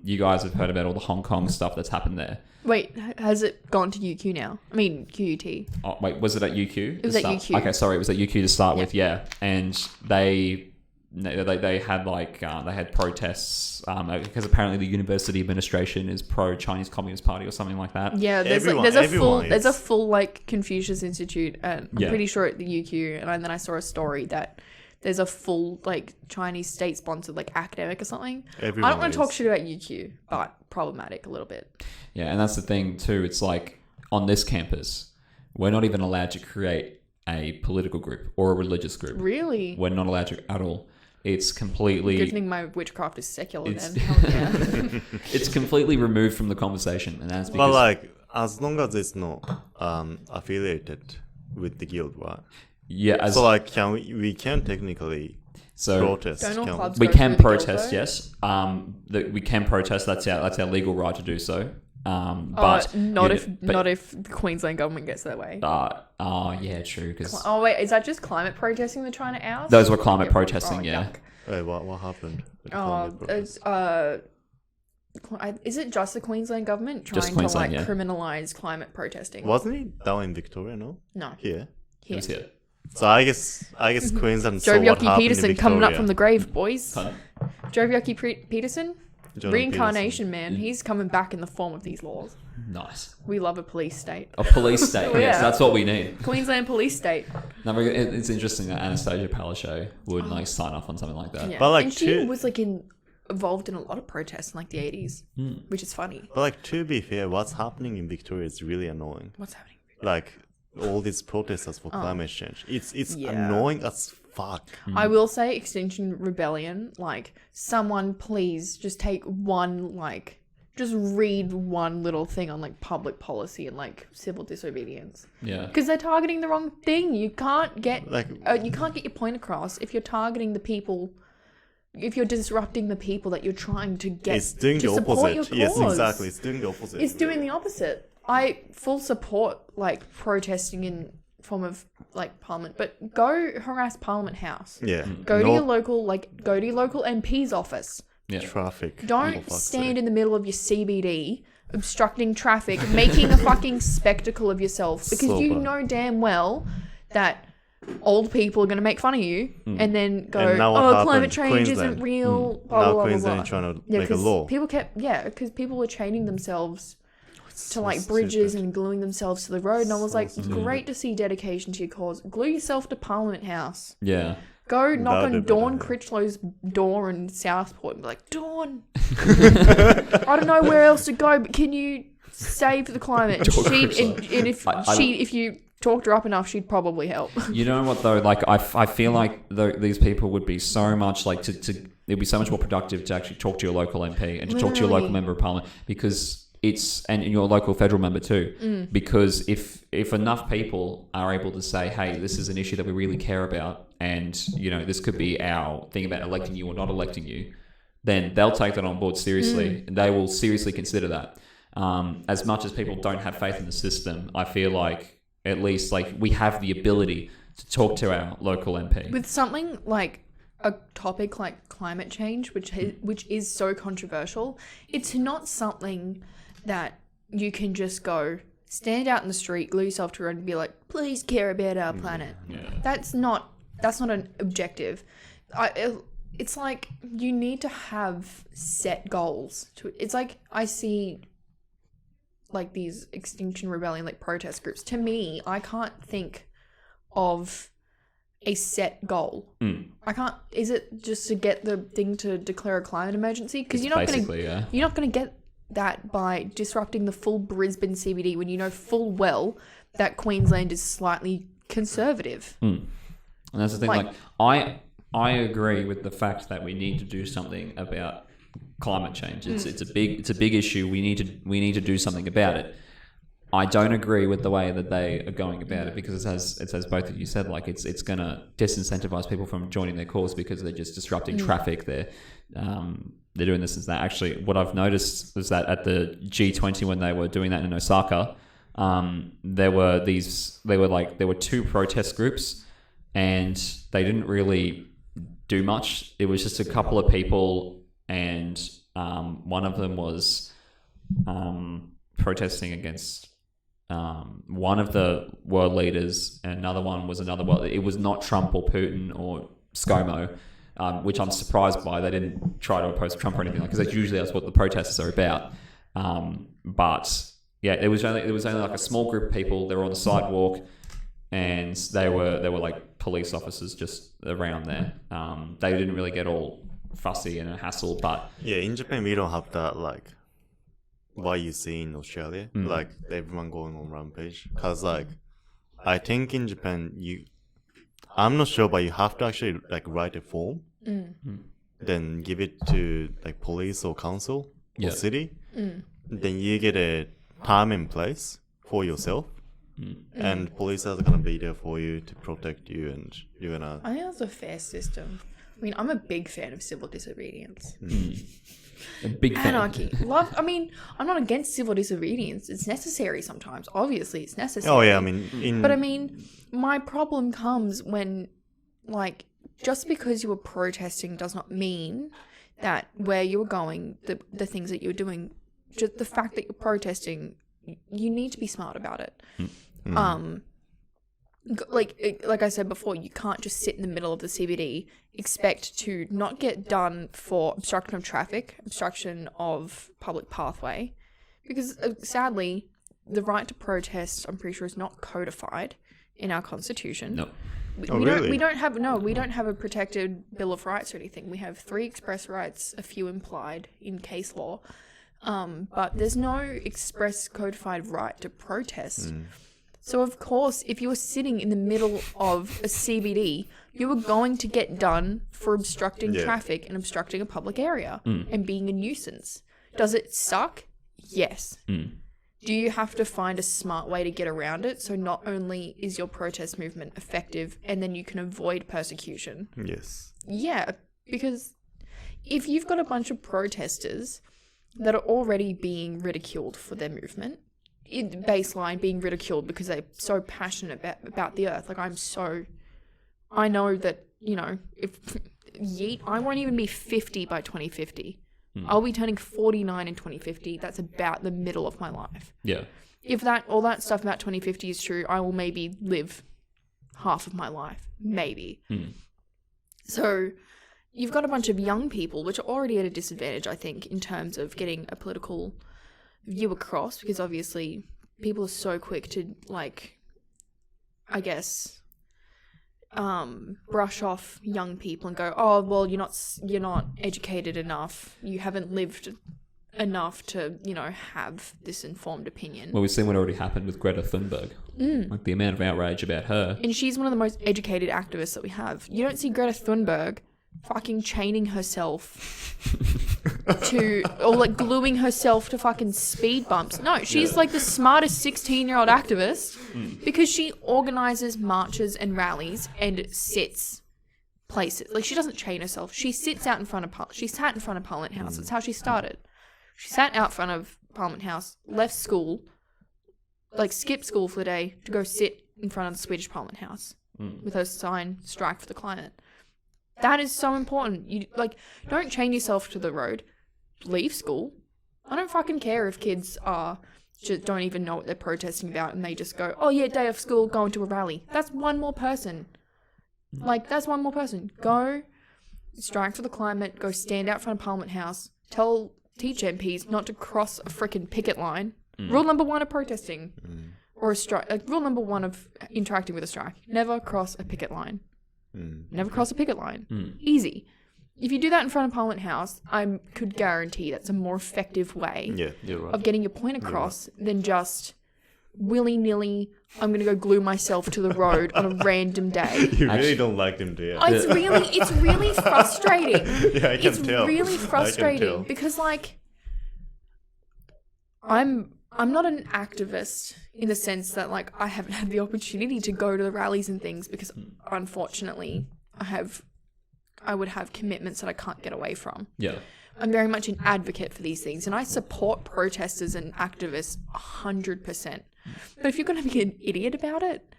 you guys have heard about all the Hong Kong stuff that's happened there. Wait, has it gone to UQ now? I mean, QUT. Oh, wait, was it at UQ? It was at UQ. Okay, sorry, it was at UQ to start Yeah. with, yeah. And they had like they had protests because apparently the university administration is pro Chinese Communist Party or something like that. Yeah, there's a full like Confucius Institute, and I'm Yeah. pretty sure at the UQ. And then I saw a story that there's a full like Chinese state sponsored like academic or something. Everyone I don't want is. to talk shit about UQ, but problematic a little bit. Yeah, and that's the thing too. It's like on this campus, we're not even allowed to create a political group or a religious group. Really? We're not allowed to at all. It's completely Good thing my witchcraft is secular It's- then. Hell yeah. it's completely removed from the conversation, and that's But because like, as long as it's not affiliated with the guild, right? So like, we can technically protest? Don't all Can clubs we go can through the guild, protest, though? yes. We can protest. That's our legal right to do so. But not but- if the Queensland government gets that way. yeah, true. Because Oh wait, is that just climate protesting they're trying to oust? those were climate Yeah. protesting, Oh, yeah. yuck. Wait, what happened? with the Oh, climate protest? it's is it just the Queensland government trying Just to Queensland, like yeah. criminalize climate protesting? Wasn't it down in Victoria? No, No, here. It was here. So I guess Queensland saw Joe what Yoki happened Peterson in coming up Victoria. from the grave, boys. Pardon? Joe Yoki Peterson, Jordan reincarnation man. He's coming back in the form of these laws. Nice. We love a police state. A police state. Oh, Yes, yeah. that's what we need. Queensland police state. No, it's interesting that Anastasia Palaszczuk would like sign off on something like that. Yeah. But, like, and she two- was like involved in a lot of protests in like the 80s, which is funny. But like, to be fair, what's happening in Victoria is really annoying. What's happening? Like all these protesters for climate change. It's Yeah. annoying as fuck. I will say Extinction Rebellion, like someone please just take one just read one little thing on like public policy and like civil disobedience, Yeah. because they're targeting the wrong thing. You can't get Like- you can't get your point across if you're targeting the people, if you're disrupting the people that you're trying to get It's doing to the support your opposite. Yes, cause. exactly. It's doing the opposite. It's doing the opposite. I full support like protesting in form of like parliament, but go harass Parliament House. Yeah. Go to No your local MP's office. Yeah. traffic. for Don't fuck's stand sake. in the middle of your CBD, obstructing traffic, making a fucking spectacle of yourself, because So you bad. know damn well that old people are going to make fun of you and then go, And now what oh, happened? climate change isn't Queensland. real, blah, Now blah, blah, Queensland blah. is trying to Yeah, make a 'cause law. because people were chaining themselves to So like bridges stupid. and gluing themselves to the road, and I was So like, stupid. great to see dedication to your cause. Glue yourself to Parliament House. Yeah. Go knock That'd on be Dawn better, yeah. Critchlow's door in Southport and be like, Dawn, I don't know where else to go, but can you save the climate? And, Dawn she'd, Critchlow. and if I if you talked her up enough, she'd probably help. You know what though? Like I feel like these people would be so much like it'd be so much more productive to actually talk to your local MP and to talk to your local Literally. member of parliament, because and your local federal member too, because if enough people are able to say, hey, this is an issue that we really care about, and you know this could be our thing about electing you or not electing you, then they'll take that on board seriously. And they will seriously consider that. As much as people don't have faith in the system, I feel like at least like we have the ability to talk to our local MP. With something like a topic like climate change, which is so controversial, it's not something that you can just go stand out in the street, glue yourself to it, and be like, please care about our planet. Yeah. That's not an objective. It's like you need to have set goals. It's like I see like these Extinction Rebellion like protest groups. To me, I can't think of a set goal. I can't. Is it just to get the thing to declare a climate emergency? Because you're not going to get that by disrupting the full Brisbane CBD when you know full well that Queensland is slightly conservative. And that's the thing. Like I agree with the fact that we need to do something about climate change. It's a big issue. We need to do something about it. I don't agree with the way that they are going about it because it's as both of you said, like it's going to disincentivize people from joining their cause because they're just disrupting traffic. They're doing this and that. Actually, what I've noticed is that at the G20 when they were doing that in Osaka, there were two protest groups and they didn't really do much. It was just a couple of people and one of them was protesting against one of the world leaders, and another one was another world. It was not Trump or Putin or ScoMo, which I'm surprised by. They didn't try to oppose Trump or anything like, because that's what the protests are about. But yeah, it was only like a small group of people. They were on the sidewalk, and they were like police officers just around there. They didn't really get all fussy and a hassle, but yeah, in Japan we don't have that like what you see in Australia, like everyone going on rampage. Cause like I think in Japan I'm not sure, but you have to actually like write a form, then give it to like police or council or city. Then you get a time and place for yourself, and police are gonna be there for you to protect you, and you're gonna. I think that's a fair system. I mean, I'm a big fan of civil disobedience. a big fan. Anarchy. I'm not against civil disobedience. It's necessary sometimes. Obviously, it's necessary. Oh yeah, I mean, But I mean, my problem comes when, like, just because you were protesting does not mean that where you were going, the things that you were doing, just the fact that you're protesting, you need to be smart about it. Like I said before, you can't just sit in the middle of the CBD, expect to not get done for obstruction of traffic, obstruction of public pathway, because sadly, the right to protest, I'm pretty sure, is not codified in our constitution. No. We don't have a protected Bill of Rights or anything. We have 3 express rights, a few implied in case law, but there's no express codified right to protest. So, of course, if you were sitting in the middle of a CBD, you were going to get done for obstructing traffic and obstructing a public area and being a nuisance. Does it suck? Yes. Do you have to find a smart way to get around it so not only is your protest movement effective and then you can avoid persecution? Yes. Yeah, because if you've got a bunch of protesters that are already being ridiculed for their movement, baseline being ridiculed because they're so passionate about the earth. Like, I know that, you know, I won't even be 50 by 2050. I'll be turning 49 in 2050. That's about the middle of my life. Yeah. If all that stuff about 2050 is true, I will maybe live half of my life. Maybe. So you've got a bunch of young people, which are already at a disadvantage, I think, in terms of getting a political view across, because obviously people are so quick to, like, I guess, brush off young people and go, oh, well, you're not educated enough, you haven't lived enough to, you know, have this informed opinion. Well, we've seen what already happened with Greta Thunberg. Like, the amount of outrage about her. And she's one of the most educated activists that we have. You don't see Greta Thunberg fucking chaining herself or like gluing herself to fucking speed bumps. No, she's like the smartest 16-year-old activist because she organizes marches and rallies and sits places. Like, she doesn't chain herself. She sits out in front of she sat in front of Parliament House. That's how she started. She sat out front of Parliament House, left school, like skipped school for the day to go sit in front of the Swedish Parliament House with her sign, strike for the climate. That is so important. You like, don't chain yourself to the road. Leave school. I don't fucking care if kids just don't even know what they're protesting about and they just go, oh yeah, day of school, going to a rally. That's one more person. Like, that's one more person. Go strike for the climate, go stand out front of Parliament House, teach MPs not to cross a freaking picket line. Rule number 1 of protesting or a strike. Like, rule number 1 of interacting with a strike. Never cross a picket line. Never cross a picket line. Easy. If you do that in front of Parliament House, I could guarantee that's a more effective way you're right. of getting your point across than just willy-nilly, I'm going to go glue myself to the road on a random day. You really don't like them, do you? Oh, it's really frustrating. Yeah, I can tell. It's really frustrating because, like, I'm not an activist in the sense that, like, I haven't had the opportunity to go to the rallies and things because, unfortunately, I would have commitments that I can't get away from. Yeah. I'm very much an advocate for these things, and I support protesters and activists 100%. But if you're going to be an idiot about it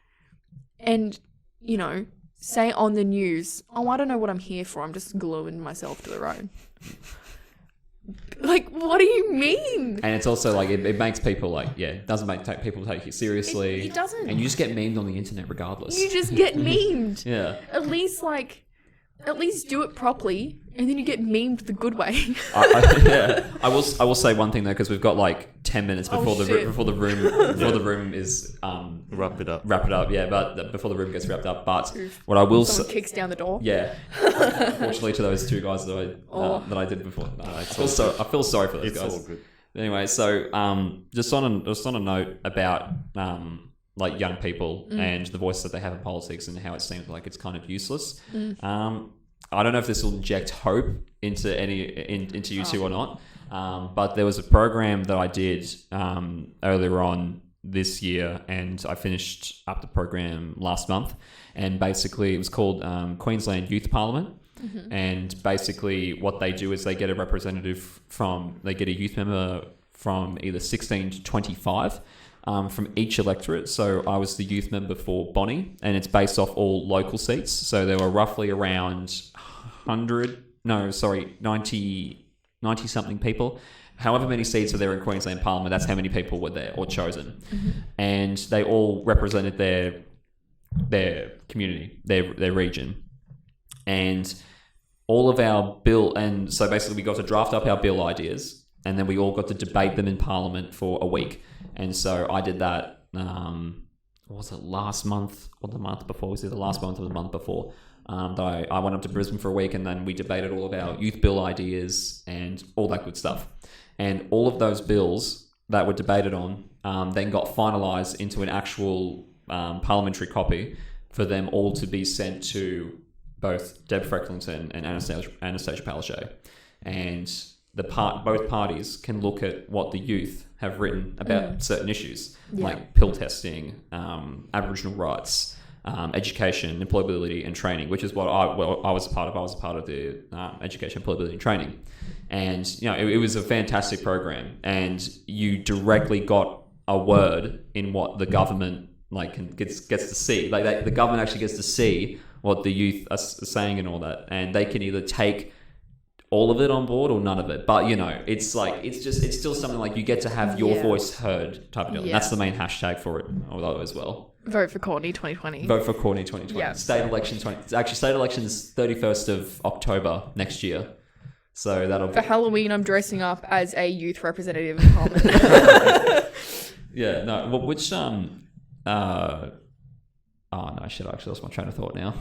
and, you know, say on the news, oh, I don't know what I'm here for, I'm just gluing myself to the road. Like, what do you mean? And it's also like, it makes people like, it doesn't make people take you seriously. It doesn't. And you just get memed on the internet regardless. You just get memed. Yeah. At least do it properly, and then you get memed the good way. I will say one thing though, because we've got like 10 minutes before the room is Wrap it up. Yeah, but before the room gets wrapped up. But what I will say, Someone kicks down the door. yeah. Unfortunately, to those 2 guys that I did before, I feel sorry for those It's guys. all good. Anyway, so just on a note about like young people and the voice that they have in politics and how it seems like it's kind of useless. I don't know if this will inject hope into you two or not. But there was a program that I did earlier on this year, and I finished up the program last month. And basically, it was called Queensland Youth Parliament. And basically, what they do is they get a representative they get a youth member from either 16 to 25. From each electorate. So I was the youth member for Bonnie, and it's based off all local seats. So there were roughly around 90 something people. However many seats are there in Queensland Parliament, that's how many people were there or chosen. And they all represented their community, their region. And all of our and so basically we got to draft up our bill ideas, and then we all got to debate them in Parliament for a week. And so I did that, what was it, last month or the month before? Was it the last month or the month before? That I went up to Brisbane for a week, and then we debated all of our youth bill ideas and all that good stuff. And all of those bills that were debated on then got finalised into an actual parliamentary copy for them all to be sent to both Deb Frecklington and Anastasia Palaszczuk. And both parties can look at what the youth have written about certain issues, like pill testing, Aboriginal rights, education, employability and training, which is what I was a part of. I was a part of the education, employability and training. And, you know, it was a fantastic program, and you directly got a word in what the government gets to see. Like the government actually gets to see what the youth are saying and all that, and they can either take all of it on board or none of it. But, you know, it's still something like you get to have your voice heard type of deal. And that's the main hashtag for it as well. Vote for Courtney 2020. Vote for Courtney 2020. Yeah. State elections 31st of October next year. So that'll For Halloween, I'm dressing up as a youth representative in Parliament. Yeah, no. Well, which oh no, shit! I actually lost my train of thought now.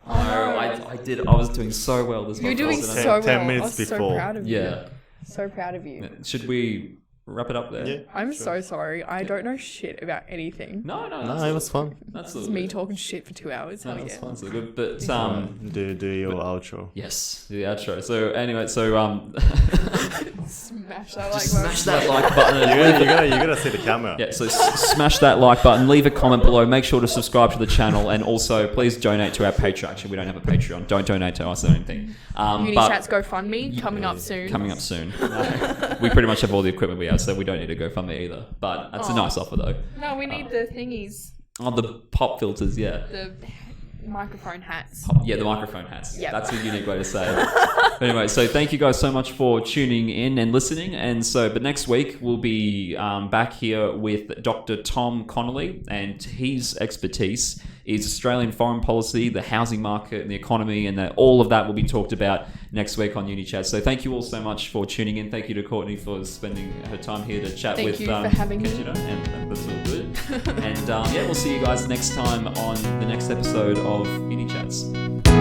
Oh, no. I did. I was doing so well this month. You're doing wasn't I? so well. 10 minutes I was so before. proud of you. Yeah. So proud of you. Should we wrap it up there? Yeah. I'm so sorry. I don't know shit about anything. No, No, it was fun. That's It's all me good. talking shit for 2 hours. No, Hell that's yeah. fine. That's all good. But Do your outro. yes, the outro. So anyway, so Smash that just like smash that like button. You gotta see the camera. Yeah, so smash that like button, leave a comment below, make sure to subscribe to the channel, and also please donate to our Patreon. Actually, we don't have a Patreon. Don't donate to us or anything. Uni But Chats GoFundMe coming up soon. coming up soon. We pretty much have all the equipment we have, so we don't need to go fund me either. But that's a nice offer though. No, we need the thingies. Oh, the pop filters, yeah. The microphone hats. Yeah, the microphone hats. Yep. That's a unique way to say it. But anyway, so thank you guys so much for tuning in and listening. And so, but next week we'll be back here with Dr. Tom Conley, and his expertise is Australian foreign policy, the housing market, and the economy, and all of that will be talked about next week on UniChats. So thank you all so much for tuning in. Thank you to Courtney for spending her time here to chat Thank with you for having me. Katrina, and that's all good. And yeah, we'll see you guys next time on the next episode of UniChats.